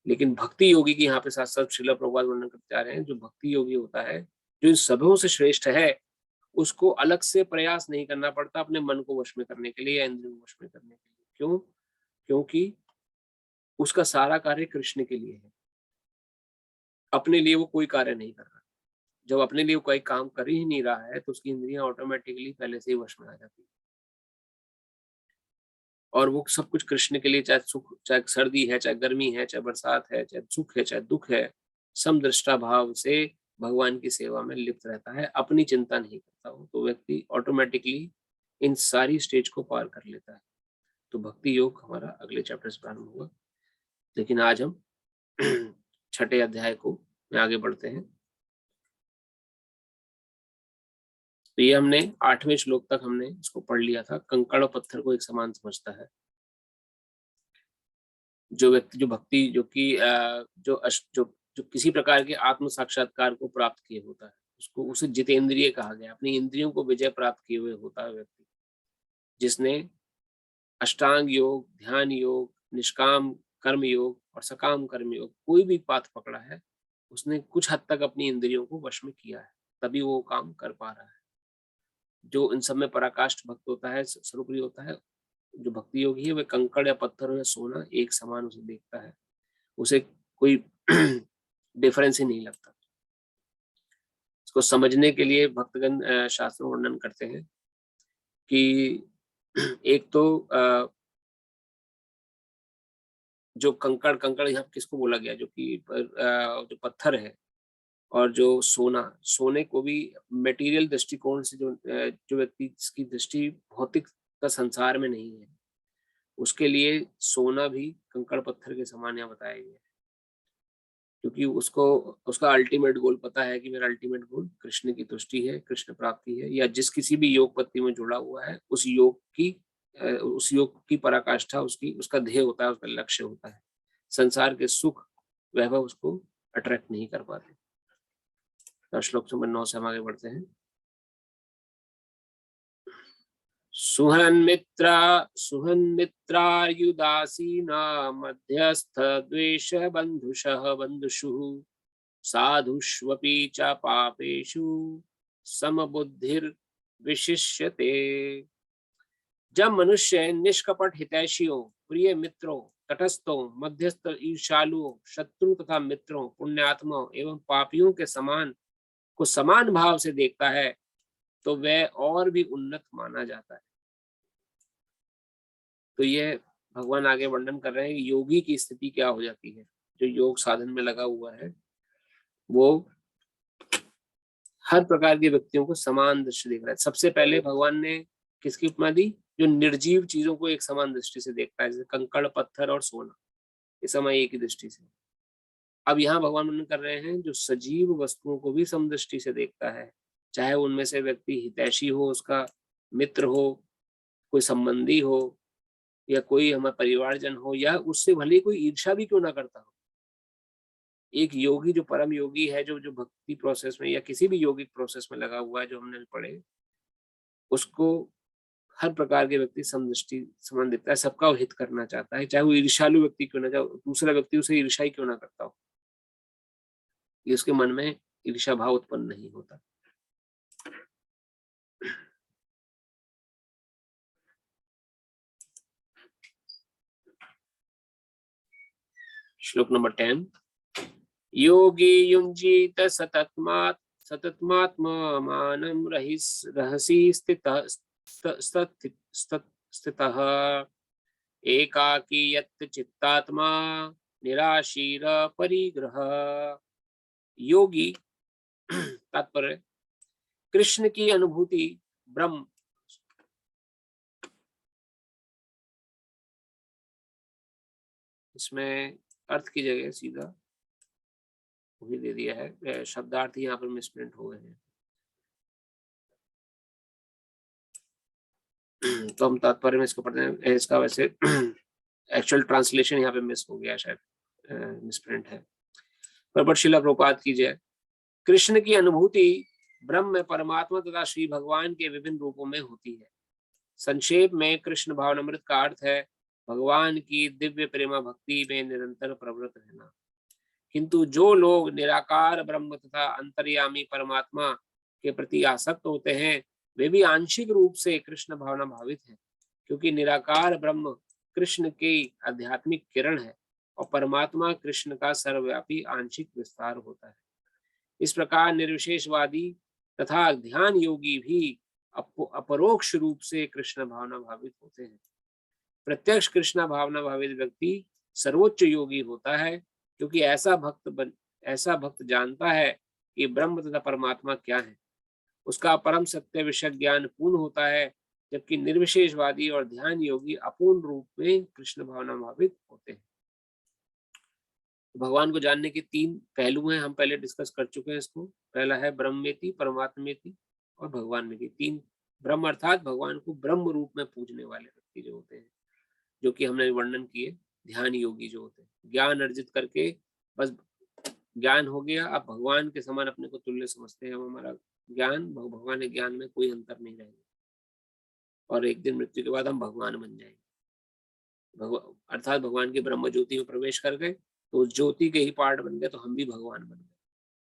लेकिन भक्ति योगी की यहाँ पे साथ साथ श्रील प्रभुपाद वर्णन करते जा रहे हैं। जो भक्ति योगी होता है, जो इन सबों से श्रेष्ठ है, उसको अलग से प्रयास नहीं करना पड़ता अपने मन को वश में करने के लिए या इंद्रियों को वश में करने के लिए। क्यों? क्योंकि उसका सारा कार्य कृष्ण के लिए है, अपने लिए वो कोई कार्य नहीं कर रहा। जब अपने लिए कोई काम कर ही नहीं रहा है तो उसकी इंद्रियां ऑटोमेटिकली पहले से ही वश में आ जाती है, और वो सब कुछ कृष्ण के लिए, चाहे सुख, चाहे सर्दी है, चाहे गर्मी है, चाहे बरसात है, चाहे सुख है, चाहे दुख है, समदृष्टा भाव से भगवान की सेवा में लिप्त रहता है, अपनी चिंता नहीं करता हो। तो व्यक्ति ऑटोमेटिकली इन सारी स्टेज को पार कर लेता है। तो भक्ति योग हमारा अगले चैप्टर से प्रारंभ होगा, लेकिन आज हम छठे अध्याय को में आगे बढ़ते हैं। तो ये हमने 8वें श्लोक तक हमने इसको पढ़ लिया था। कंकड़ और पत्थर को एक समान समझता है। जो व्यक्ति, जो भक्ति, जो कि जो किसी प्रकार के आत्म साक्षात्कार को प्राप्त किए होता है, उसको, उसे जितेंद्रिय कहा गया। अपनी इंद्रियों को विजय प्राप्त किए हुए होता है व्यक्ति, जिसने अष्टांग योग, ध्यान योग, निष्काम कर्म योग और सकाम कर्म योग कोई भी पाथ पकड़ा है, उसने कुछ हद तक अपनी इंद्रियों को वश में किया है, तभी वो काम कर पा रहा है। जो इन सब में पराकाष्ठ भक्त होता है, स्वरूपी होता है, जो भक्ति योगी है, वह कंकड़ या पत्थर या सोना एक समान उसे देखता है, उसे कोई डिफरेंस ही नहीं लगता। इसको समझने के लिए भक्तगण शास्त्रों वर्णन करते हैं कि एक तो जो कंकड़ यहाँ किसको बोला गया, जो कि जो पत्थर है, और जो सोने को भी मटेरियल दृष्टिकोण से जो व्यक्ति की दृष्टि भौतिक का संसार में नहीं है, उसके लिए सोना भी कंकड़ पत्थर के समान यहाँ बताया गया है। क्योंकि उसको उसका अल्टीमेट गोल पता है कि मेरा अल्टीमेट गोल कृष्ण की तुष्टि है, कृष्ण प्राप्ति है, या जिस किसी भी योग पत्ति में जुड़ा हुआ है उस योग की पराकाष्ठा उसका ध्येय होता है, उसका लक्ष्य होता है। संसार के सुख वैभव उसको अट्रैक्ट नहीं कर पाते। तो श्लोक नंबर 9 से हम आगे बढ़ते हैं। सुहन्मित्रार्युदासीना मध्यस्थ द्वेष बंधुषः बंधुषुः साधुष्वपि च पापेषु समबुद्धिर् विशिष्यते। जब मनुष्य निष्कपट हितैषियों, प्रिय मित्रों, तटस्थों, मध्यस्थ, ईर्ष्यालुओं, शत्रु तथा मित्रों, पुण्यात्माओं एवं पापियों के समान को समान भाव से देखता है तो वह और भी उन्नत माना जाता है। तो यह भगवान आगे वर्णन कर रहे हैं योगी की स्थिति क्या हो जाती है। जो योग साधन में लगा हुआ है वो हर प्रकार के व्यक्तियों को समान दृष्टि देख रहा है। सबसे पहले भगवान ने किसकी उपमा दी? जो निर्जीव चीजों को एक समान दृष्टि से देखता है, जैसे कंकड़, पत्थर और सोना, ये समय एक ही दृष्टि से। अब यहाँ भगवान वर्णन कर रहे हैं जो सजीव वस्तुओं को भी समदृष्टि से देखता है, चाहे उनमें से व्यक्ति हितैषी हो, उसका मित्र हो, कोई संबंधी हो, या कोई हमारा परिवारजन हो, या उससे भले कोई ईर्ष्या भी क्यों ना करता हो। एक योगी जो परम योगी है, जो भक्ति प्रोसेस में या किसी भी योगिक प्रोसेस में लगा हुआ है, जो हमने पढ़े, उसको हर प्रकार के व्यक्ति समदृष्टि समान देखता है, सबका हित करना चाहता है, चाहे वो ईर्ष्यालु व्यक्ति क्यों ना, चाहे दूसरा व्यक्ति उसे ईर्ष्या क्यों ना करता हो, ये उसके मन में ईर्ष्या भाव उत्पन्न नहीं होता। श्लोक नंबर 10। योगी युञ्जीत सततमात्मानं रहसि स्थितः एकाकी यत् चित्तात्मा निराशीर परिग्रह। योगी तात्पर्य कृष्ण की अनुभूति ब्रह्म, इसमें अर्थ की जगह सीधा वही दे दिया है, शब्दार्थ यहाँ पर मिसप्रिंट हो गए हैं। तो हम तात्पर्य में इसको पढ़ते हैं, इसका वैसे एक्चुअल ट्रांसलेशन यहाँ पे मिस हो गया, शायद मिसप्रिंट है। पर श्रील प्रभुपाद की जय। कृष्ण की अनुभूति ब्रह्म में परमात्मा तथा श्री भगवान के विभिन्न रूपों में होती है। संक्षेप में कृष्ण भावनामृत का अर्थ है भगवान की दिव्य प्रेमा भक्ति में निरंतर प्रवृत्त रहना। किंतु जो लोग निराकार ब्रह्म तथा अंतर्यामी परमात्मा के प्रति आसक्त होते हैं वे भी आंशिक रूप से कृष्ण भावना भावित हैं, क्योंकि निराकार ब्रह्म कृष्ण की आध्यात्मिक किरण है और परमात्मा कृष्ण का सर्वव्यापी आंशिक विस्तार होता है। इस प्रकार निर्विशेषवादी तथा ध्यान योगी भी अपरोक्ष रूप से कृष्ण भावना भावित होते हैं। प्रत्यक्ष कृष्ण भावना भावित व्यक्ति सर्वोच्च योगी होता है, क्योंकि ऐसा भक्त जानता है कि ब्रह्म तथा परमात्मा क्या है, उसका परम सत्य विषय ज्ञान पूर्ण होता है, जबकि निर्विशेषवादी और ध्यान योगी अपूर्ण रूप में कृष्ण भावना भावित होते हैं। भगवान को जानने के 3 पहलू हैं, हम पहले डिस्कस कर चुके हैं इसको। पहला है ब्रह्मेति, परमात्मेति और भगवान में। 3 ब्रह्म अर्थात भगवान को ब्रह्म रूप में पूजने वाले व्यक्ति जो होते हैं, जो कि हमने वर्णन किए। ध्यान योगी जो होते हैं, ज्ञान अर्जित करके बस ज्ञान हो गया, अब भगवान के समान अपने को तुल्य समझते हैं, हमारा ज्ञान भगवान के ज्ञान में कोई अंतर नहीं रहेगा और एक दिन मृत्यु के बाद हम भगवान बन जाएंगे। अर्थात भगवान की ब्रह्म ज्योति में प्रवेश कर गए तो उस ज्योति के ही पार्ट बन गए, तो हम भी भगवान बन गए।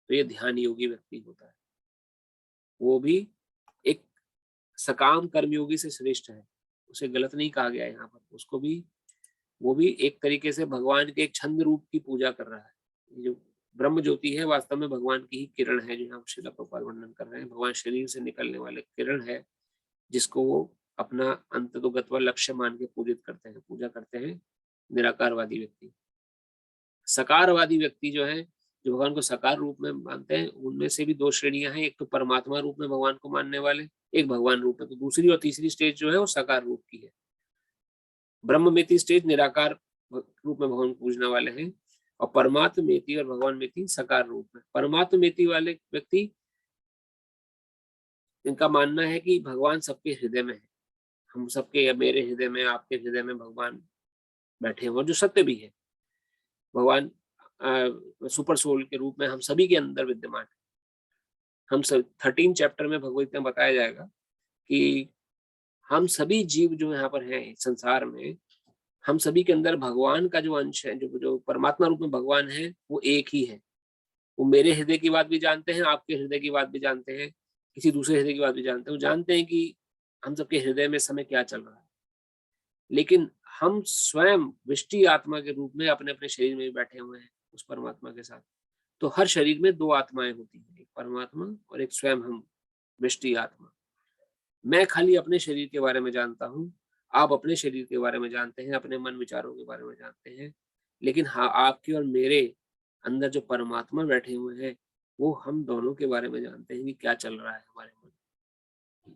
तो ये ध्यान योगी व्यक्ति होता है, वो भी एक सकाम कर्मयोगी से श्रेष्ठ है, उसे गलत नहीं कहा गया यहाँ पर। उसको भी, वो भी एक तरीके से भगवान के एक छंद रूप की पूजा कर रहा है। जो ब्रह्म ज्योति है वास्तव में भगवान की ही किरण है, जो यहाँ श्रील प्रभुपाद वर्णन कर रहे हैं। भगवान शरीर से निकलने वाले किरण है, जिसको वो अपना अंततोगत्वा लक्ष्य मान के पूजा करते हैं निराकारवादी व्यक्ति। सकारवादी व्यक्ति जो है, जो भगवान को सकार रूप में मानते हैं, उनमें से भी 2 श्रेणियां हैं। एक तो परमात्मा रूप में भगवान को मानने वाले, एक भगवान रूप में। तो दूसरी और तीसरी स्टेज जो है वो सकार रूप की है। ब्रह्ममेति स्टेज निराकार रूप में भगवान पूजने वाले हैं, और परमात्मेति और भगवान मेति सकार रूप में। परमात्मेति वाले व्यक्ति, इनका मानना है कि भगवान सबके हृदय में है, हम सबके, या मेरे हृदय में, आपके हृदय में भगवान बैठे हैं, और जो सत्य भी है। भगवान सुपर सोल के रूप में हम सभी के अंदर विद्यमान है। हम सब 13 चैप्टर में भगवद गीता में बताया जाएगा कि हम सभी जीव जो यहाँ पर हैं संसार में, हम सभी के अंदर भगवान का जो अंश है, जो परमात्मा रूप में भगवान है, वो एक ही है। वो मेरे हृदय की बात भी जानते हैं, आपके हृदय की बात भी जानते हैं, किसी दूसरे हृदय की बात भी जानते हैं, वो जानते हैं कि हम सबके हृदय में समय क्या चल रहा है। लेकिन हम स्वयं विष्टि आत्मा के रूप में अपने अपने शरीर में बैठे हुए हैं उस परमात्मा के साथ। तो हर शरीर में दो आत्माएं होती हैं, एक परमात्मा और एक स्वयं हम विष्टि आत्मा। मैं खाली अपने शरीर के बारे में जानता हूँ, आप अपने शरीर के बारे में जानते हैं, अपने मन विचारों के बारे में जानते हैं। लेकिन हाँ, आपके और मेरे अंदर जो परमात्मा बैठे हुए हैं, वो हम दोनों के बारे में जानते हैं कि क्या चल रहा है हमारे मन में।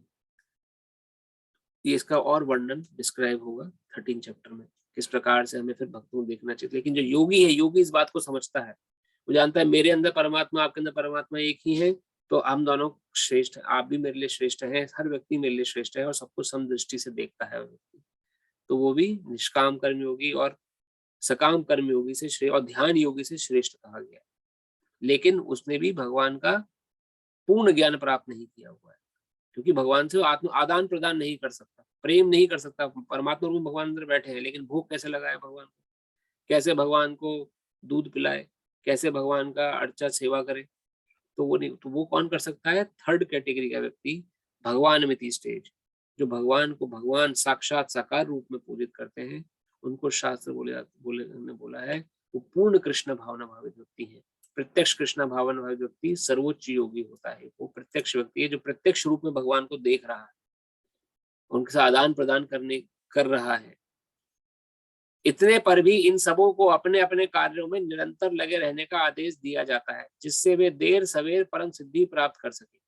ये इसका और वर्णन डिस्क्राइब होगा 13 चैप्टर में, किस प्रकार से हमें फिर भक्तों को देखना चाहिए। लेकिन जो योगी है, योगी इस बात को समझता है, वो जानता है मेरे अंदर परमात्मा, आपके अंदर परमात्मा एक ही है, तो हम दोनों श्रेष्ठ हैं, आप भी मेरे लिए श्रेष्ठ हैं, हर व्यक्ति मेरे लिए श्रेष्ठ है और सबको समदृष्टि से देखता है वो व्यक्ति। तो वो भी निष्काम कर्म योगी और सकाम कर्म योगी से श्रेष्ठ और ध्यान योगी से श्रेष्ठ कहा गया। लेकिन उसने भी भगवान का पूर्ण ज्ञान प्राप्त नहीं किया हुआ है, क्योंकि भगवान से आत्म आदान प्रदान नहीं कर सकता, प्रेम नहीं कर सकता। परमात्मा रूप भगवान अंदर बैठे हैं, लेकिन भोग कैसे लगाए भगवान को, कैसे भगवान को दूध पिलाए, कैसे भगवान का अर्चा सेवा करे, तो वो नहीं। तो वो कौन कर सकता है? थर्ड कैटेगरी का व्यक्ति, भगवान मिति स्टेज, जो भगवान को भगवान साक्षात साकार रूप में पूजित करते हैं, उनको शास्त्र बोला है वो पूर्ण कृष्ण भावना भावित व्यक्ति है। प्रत्यक्ष कृष्ण भावना भावित व्यक्ति सर्वोच्च योगी होता है। वो प्रत्यक्ष व्यक्ति है जो प्रत्यक्ष रूप में भगवान को देख रहा है, उनके साथ आदान प्रदान कर रहा है। इतने पर भी इन सबों को अपने अपने कार्यों में निरंतर लगे रहने का आदेश दिया जाता है, जिससे वे देर सवेर परम सिद्धि प्राप्त कर सके।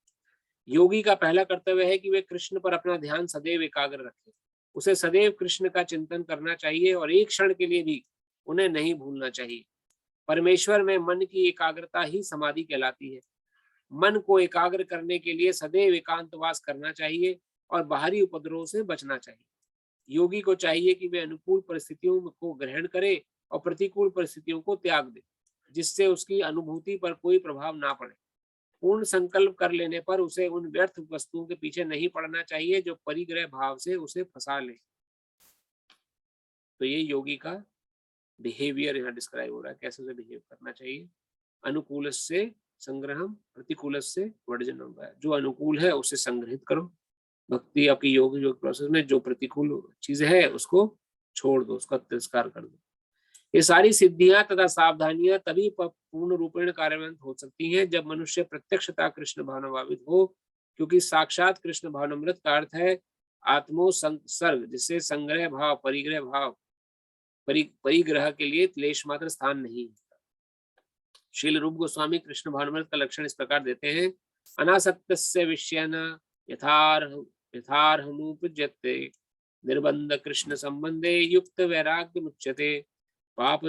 योगी का पहला कर्तव्य है कि वे कृष्ण पर अपना ध्यान सदैव एकाग्र रखें। उसे सदैव कृष्ण का चिंतन करना चाहिए और एक क्षण के लिए भी उन्हें नहीं भूलना चाहिए। परमेश्वर में मन की एकाग्रता ही समाधि कहलाती है। मन को एकाग्र करने के लिए सदैव एकांतवास करना चाहिए और बाहरी उपद्रव से बचना चाहिए। योगी को चाहिए कि वे अनुकूल परिस्थितियों को ग्रहण करे और प्रतिकूल परिस्थितियों को त्याग दे, जिससे उसकी अनुभूति पर कोई प्रभाव ना पड़े। पूर्ण संकल्प कर लेने पर उसे उन व्यर्थ वस्तुओं के पीछे नहीं पड़ना चाहिए जो परिग्रह भाव से उसे फंसा ले। तो ये योगी का बिहेवियर यहाँ डिस्क्राइब हो रहा है, कैसे उसे बिहेव करना चाहिए। अनुकूल से संग्रहम, प्रतिकूल से वर्जन होगा। जो अनुकूल है उसे संग्रहित करो, भक्ति आपकी योग प्रोसेस में जो प्रतिकूल चीज है उसको छोड़ दो, उसका तिरस्कार कर दो। ये सारी सिद्धियां तथा सावधानियां तभी पूर्ण रूपेण कार्यान्वित हो सकती हैं जब मनुष्य प्रत्यक्षता कृष्ण भावनाभावित हो, क्योंकि साक्षात कृष्ण भावनामृत का अर्थ है आत्मो संसर्ग, जिससे संग्रह भाव, परिग्रह भाव, परिग्रह के लिए क्लेश मात्र स्थान नहीं है। श्रील रूप गोस्वामी कृष्ण भावनामृत का लक्षण इस प्रकार देते हैं। अनासक्तस्य विषयेन यथार्हमुपज्यते निर्बंध कृष्ण संबंधे युक्त वैराग्य मुच्यते। पाप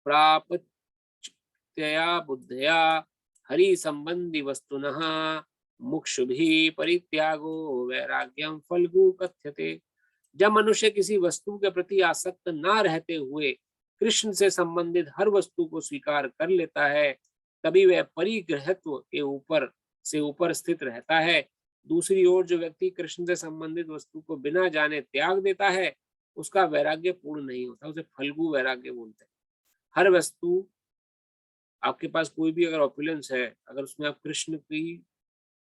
प्रापत्या बुद्धया हरि संबंधी वस्तुनः मुक्षुभिः परित्यागो वैराग्यम फल्गु कथ्यते। जब मनुष्य किसी वस्तु के प्रति आसक्त ना रहते हुए कृष्ण से संबंधित हर वस्तु को स्वीकार कर लेता है, तभी वह परिग्रहत्व के ऊपर स्थित रहता है। दूसरी ओर जो व्यक्ति कृष्ण से संबंधित वस्तु को बिना जाने त्याग देता है, उसका वैराग्य पूर्ण नहीं होता, उसे फल्गु वैराग्य बोलते हैं। हर वस्तु, आपके पास कोई भी अगर ऑपुलेंस है, अगर उसमें आप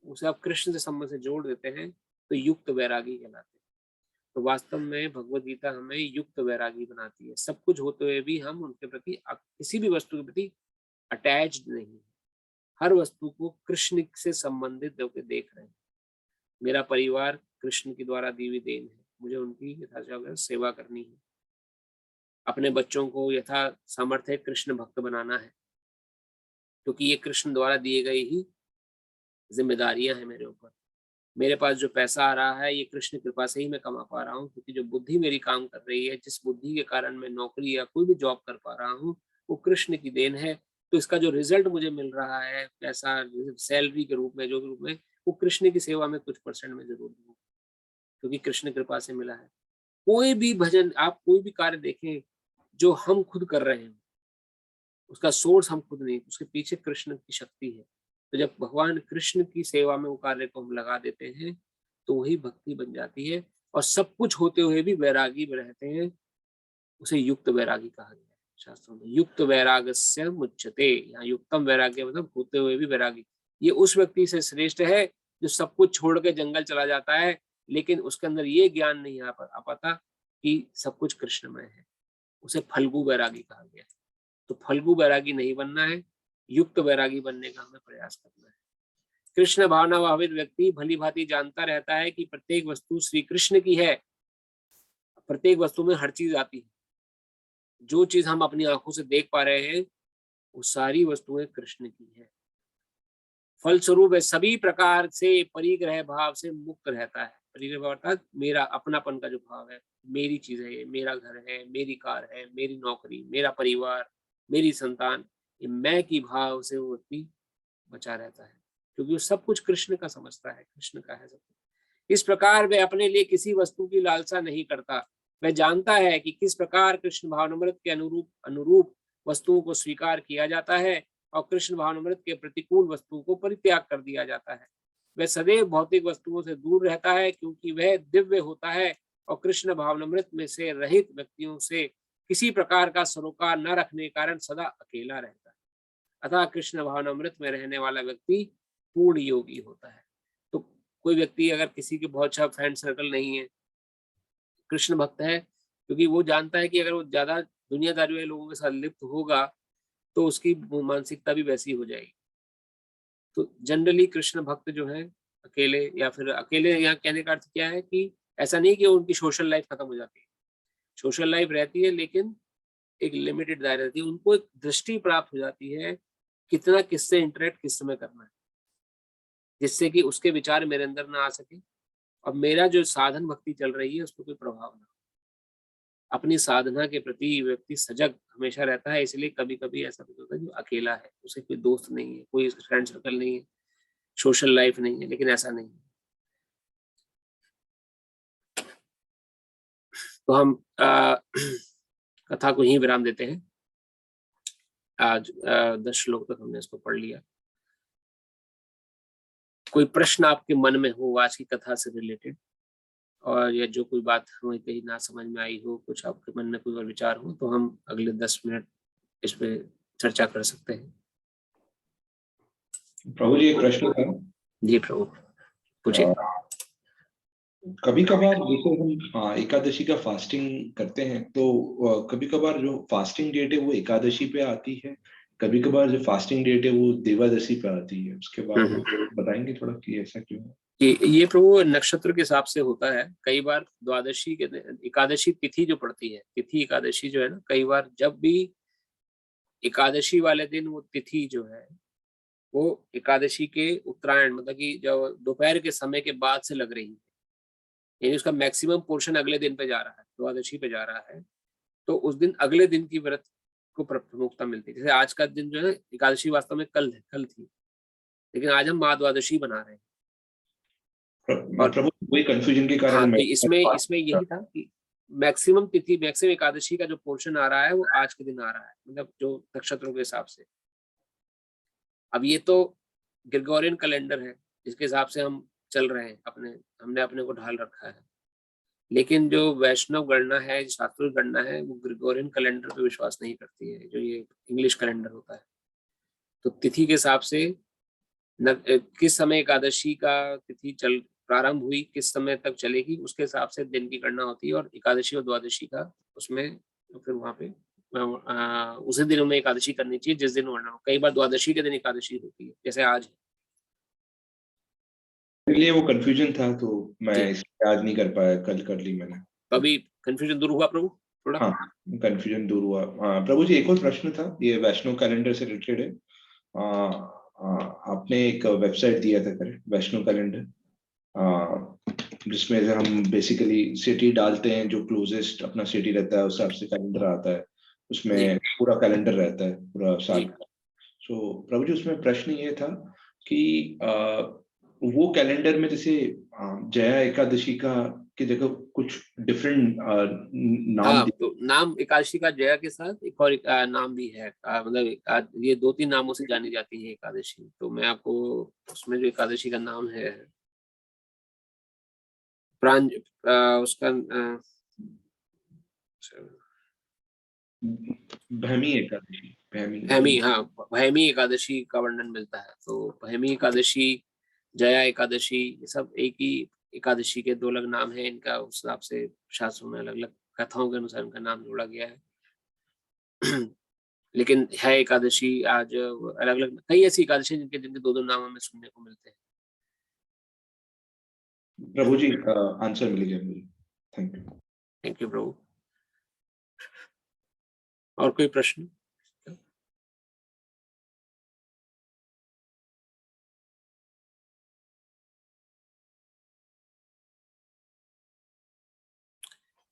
उसे आप कृष्ण से संबंध से जोड़ देते हैं तो युक्त वैरागी कहलाते हैं। तो वास्तव में भगवद गीता हमें युक्त वैरागी बनाती है। सब कुछ होते हुए भी हम उनके प्रति, किसी भी वस्तु के प्रति अटैच्ड नहीं है। हर वस्तु को कृष्ण से संबंधित होकर देख रहे हैं। मेरा परिवार कृष्ण के द्वारा दी हुई देन है, मुझे उनकी यथासंभव सेवा करनी है। अपने बच्चों को यथा सामर्थ्य कृष्ण भक्त बनाना है, क्योंकि ये कृष्ण द्वारा दिए गई ही जिम्मेदारियां हैं मेरे ऊपर। मेरे पास जो पैसा आ रहा है ये कृष्ण कृपा से ही मैं कमा पा रहा हूँ, क्योंकि जो बुद्धि मेरी काम कर रही है, जिस बुद्धि के कारण मैं नौकरी या कोई भी जॉब कर पा रहा हूँ, वो कृष्ण की देन है। तो इसका जो रिजल्ट मुझे मिल रहा है, पैसा सैलरी के रूप में, जो रूप में, वो कृष्ण की सेवा में कुछ परसेंट में जरूर दूंगा, क्योंकि कृष्ण कृपा से मिला है। कोई भी भजन, आप कोई भी कार्य देखें जो हम खुद कर रहे हैं, उसका सोर्स हम खुद नहीं, उसके पीछे कृष्ण की शक्ति है। तो जब भगवान कृष्ण की सेवा में वो कार्य को हम लगा देते हैं तो वही भक्ति बन जाती है। और सब कुछ होते हुए भी वैरागी में रहते हैं, उसे युक्त वैरागी कहा गया है। शास्त्रों में। युक्त वैराग्यस्य मुच्यते, यहाँ युक्तम वैराग्य मतलब होते हुए भी वैरागी, ये उस व्यक्ति से श्रेष्ठ है जो सब कुछ छोड़ के जंगल चला जाता है लेकिन उसके अंदर ये ज्ञान नहीं आ पाता कि सब कुछ कृष्णमय है। उसे फल्गु वैरागी कहा गया। तो फल्गु वैरागी नहीं बनना है, युक्त वैरागी बनने का हमें प्रयास करना है। कृष्ण भावना भावित व्यक्ति भली भांति जानता रहता है कि प्रत्येक वस्तु श्री कृष्ण की है। प्रत्येक वस्तु में हर चीज आती है। जो चीज हम अपनी आंखों से देख पा रहे हैं वो सारी वस्तुएं कृष्ण की है। फलस्वरूप है सभी प्रकार से परिग्रह भाव से मुक्त रहता है। परिग्रह भाव अर्थात मेरा अपनापन का जो भाव है, मेरी चीज है, मेरा घर है, मेरी कार है, मेरी नौकरी, मेरा परिवार, मेरी संतान, ये मैं की भाव से वो व्यक्ति बचा रहता है क्योंकि वो सब कुछ कृष्ण का समझता है, कृष्ण का है सब कुछ। इस प्रकार वह अपने लिए किसी वस्तु की लालसा नहीं करता। वह जानता है कि किस प्रकार कृष्ण भावनामृत के अनुरूप वस्तुओं को स्वीकार किया जाता है और कृष्ण भावनामृत के प्रतिकूल वस्तुओं को परित्याग कर दिया जाता है। वह सदैव भौतिक वस्तुओं से दूर रहता है क्योंकि वह दिव्य होता है और कृष्ण भावनामृत में से रहित व्यक्तियों से किसी प्रकार का सरोकार न रखने के कारण सदा अकेला रहता है। अतः कृष्ण भावनामृत में रहने वाला व्यक्ति पूर्ण योगी होता है। तो कोई व्यक्ति अगर किसी के बहुत अच्छा फ्रेंड सर्कल नहीं है, कृष्ण भक्त है, क्योंकि वो जानता है कि अगर वो ज्यादा दुनियादारी वाले लोगों के साथ लिप्त होगा तो उसकी मानसिकता भी वैसी हो जाएगी। तो जनरली कृष्ण भक्त जो है अकेले, या फिर अकेले यहाँ कहने का अर्थ क्या है कि ऐसा नहीं कि उनकी सोशल लाइफ खत्म हो जाती है। सोशल लाइफ रहती है लेकिन एक लिमिटेड दायरा रहती है। उनको एक दृष्टि प्राप्त हो जाती है कितना किससे इंटरेक्ट किस समय करना है, जिससे कि उसके विचार मेरे अंदर ना आ सके और मेरा जो साधन भक्ति चल रही है उस पर कोई प्रभाव ना। अपनी साधना के प्रति व्यक्ति सजग हमेशा रहता है, इसलिए कभी कभी ऐसा होता है जो अकेला है, उसे कोई दोस्त नहीं है, कोई फ्रेंड सर्कल नहीं है, सोशल लाइफ नहीं है, लेकिन ऐसा नहीं है। तो हम कथा को यहीं विराम देते हैं। आज 10 श्लोक तक हमने इसको पढ़ लिया। कोई प्रश्न आपके मन में हो आज की कथा से रिलेटेड, और या जो कोई बात हमें कहीं ना समझ में आई हो, कुछ आपके मन में कोई और विचार हो, तो हम अगले 10 मिनट इस पे चर्चा कर सकते हैं। प्रभु जी, एक प्रश्न था। जी प्रभु, पूछिए। कभी कभार जैसे हम एकादशी का फास्टिंग करते हैं तो कभी कभार जो फास्टिंग डेट है वो एकादशी पे आती है, कभी कभार जो फास्टिंग डेट है वो देवादशी पे आती है। उसके बारे में बताएंगे थोड़ा कि ऐसा क्यों है? ये प्रभु नक्षत्र के हिसाब से होता है। कई बार द्वादशी के एकादशी तिथि जो पड़ती है, तिथि एकादशी जो है ना, कई बार जब भी एकादशी वाले दिन वो तिथि जो है वो एकादशी के उत्तरायण मतलब कि जो दोपहर के समय के बाद से लग रही है, यानी उसका मैक्सिमम पोर्शन अगले दिन पे जा रहा है, द्वादशी पे जा रहा है, तो उस दिन अगले दिन की व्रत को प्रमुखता मिलती है। जैसे आज का दिन जो है एकादशी वास्तव में कल थी, लेकिन आज हम महाद्वादशी बना रहे हैं। और प्रभु कोई कंफ्यूजन के कारण हाँ, तो इसमें यही था कि मैक्सिमम तिथि, मैक्सिमम एकादशी का जो पोर्शन आ रहा है वो आज के दिन आ रहा है, मतलब जो नक्षत्रों के हिसाब से। अब ये तो ग्रेगोरियन कैलेंडर है जिसके हिसाब से हम चल रहे हैं, हमने अपने को ढाल रखा है। लेकिन जो वैष्णव गणना है, शास्त्रीय गणना है, वो ग्रेगोरियन कैलेंडर पे विश्वास नहीं करती है, जो ये इंग्लिश कैलेंडर होता है। तो तिथि के हिसाब से किस समय एकादशी का तिथि प्रारंभ हुई, किस समय तक चलेगी, उसके हिसाब से दिन की गणना होती है। और एकादशी और द्वादशी का उसमें फिर वहां पे उसी दिन में एकादशी करनी चाहिए जिस दिन गणना हो। कई बार द्वादशी के दिन एकादशी होती है, जैसे आज। इसलिए वो कंफ्यूजन था, तो मैं इसलिए आज नहीं कर पाया, कल कर ली मैंने। अभी कंफ्यूजन दूर हुआ प्रभु थोड़ा? हाँ, कंफ्यूजन दूर हुआ। प्रभु जी, एक और प्रश्न था, ये वैष्णव कैलेंडर से रिलेटेड है। आपने एक वेबसाइट दिया था वैष्णव कैलेंडर, जिसमें से हम बेसिकली सिटी डालते हैं, जो क्लोजेस्ट अपना सिटी रहता है उस हिसाब से कैलेंडर आता है, उसमें पूरा कैलेंडर रहता है पूरा साल का। सो प्रभु जी, उसमें प्रश्न ये था कि वो कैलेंडर में जैसे जया एकादशी का की जगह कुछ डिफरेंट नाम तो नाम एकादशी का जया के साथ एक और नाम भी है, मतलब ये 2-3 नामों से जानी जाती है एकादशी। तो मैं आपको उसमें जो एकादशी का नाम है उसका भैमी एकादशी, भैमी, हाँ, भैमी एकादशी का वर्णन मिलता है। तो भैमी एकादशी, जया एकादशी, ये सब एक ही एकादशी के 2 अलग नाम हैं। इनका उस हिसाब से शास्त्रों में अलग-अलग कथाओं के अनुसार इनका नाम जोड़ा गया है। लेकिन है एकादशी आज अलग-अलग, कई ऐसी एकादशी जिनके 2-2 नाम हमें सुनने को मिलते हैं। प्रभु जी आंसर मिल गया मुझे, थैंक यू। थैंक यू प्रभु। और कोई प्रश्न?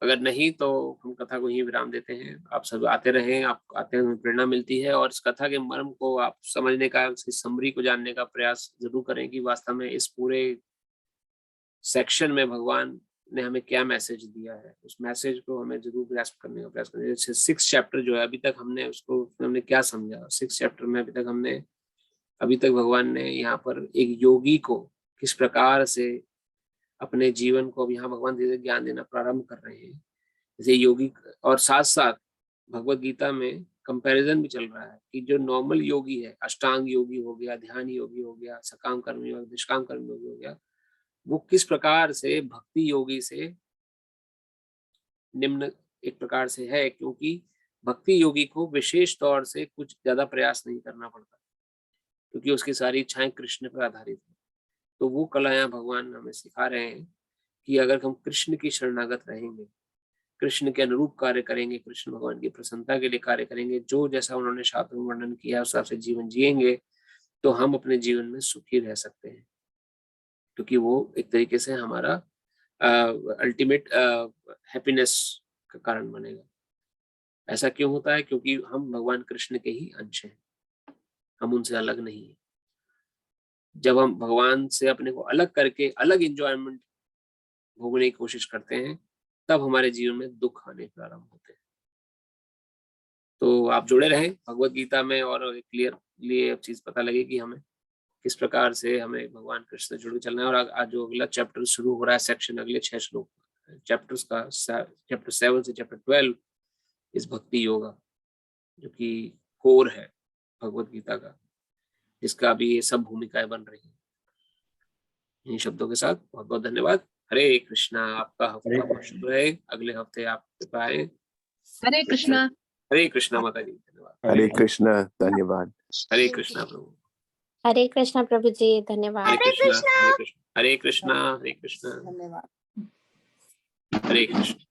अगर नहीं तो हम कथा को यहीं विराम देते हैं। आप सब आते रहें, आप आते हैं, हमें प्रेरणा मिलती है और इस कथा के मर्म को आप समझने का, इसकी समरी को जानने का प्रयास जरूर करें कि वास्तव में इस पूरे सेक्शन में भगवान ने हमें क्या मैसेज दिया है। उस मैसेज को हमें जरूर ग्रैस्प करने का प्रयास करें। जैसे 6 चैप्टर जो है, अभी तक हमने उसको, हमने क्या समझा 6 चैप्टर में? अभी तक भगवान ने यहाँ पर एक योगी को किस प्रकार से अपने जीवन को, अब यहाँ भगवान धीरे धीरे ज्ञान देना प्रारंभ कर रहे हैं जैसे योगी, और साथ साथ भगवत गीता में कंपैरिजन भी चल रहा है कि जो नॉर्मल योगी है, अष्टांग योगी हो गया, ध्यान योगी हो गया, सकाम कर्मी योगी, निष्काम कर्मी योगी हो गया, वो किस प्रकार से भक्ति योगी से निम्न एक प्रकार से है, क्योंकि भक्ति योगी को विशेष तौर से कुछ ज्यादा प्रयास नहीं करना पड़ता क्योंकि उसकी सारी इच्छाएं कृष्ण पर आधारित है। तो वो कलाएं भगवान हमें सिखा रहे हैं कि अगर हम कृष्ण की शरणागत रहेंगे, कृष्ण के अनुरूप कार्य करेंगे, कृष्ण भगवान की प्रसन्नता के लिए कार्य करेंगे, जो जैसा उन्होंने शास्त्रों में वर्णन किया उस हिसाब से जीवन जिएंगे, तो हम अपने जीवन में सुखी रह सकते हैं, क्योंकि वो एक तरीके से हमारा अल्टीमेट हैप्पीनेस का कारण बनेगा। ऐसा क्यों होता है? क्योंकि हम भगवान कृष्ण के ही अंश हैं, हम उनसे अलग नहीं है। जब हम भगवान से अपने को अलग करके अलग एंजॉयमेंट भोगने की कोशिश करते हैं, तब हमारे जीवन में दुख आने प्रारंभ होते हैं। तो आप जुड़े रहें भगवत गीता में और क्लियरली ये चीज पता लगे कि हमें किस प्रकार से हमें भगवान कृष्ण से जुड़ के चलना है। और आज जो अगला चैप्टर शुरू हो रहा है, सेक्शन, अगले 6 श्लोक चैप्टर्स का, चैप्टर 7 से चैप्टर 12 इस भक्ति योगा, जो कि कोर है भगवत गीता का, जिसका अभी ये सब भूमिकाएं बन रही हैं। इन शब्दों के साथ बहुत बहुत धन्यवाद। हरे कृष्णा। आपका हफ्ता बहुत शुभ रहे। अगले हफ्ते आप आए। हरे कृष्णा। हरे कृष्णा माता जी, धन्यवाद। हरे कृष्णा, धन्यवाद। हरे कृष्णा प्रभु। हरे कृष्णा प्रभु जी, धन्यवाद। हरे कृष्णा, हरे कृष्णा, हरे कृष्णा, हरे कृष्णा, धन्यवाद। हरे कृष्णा।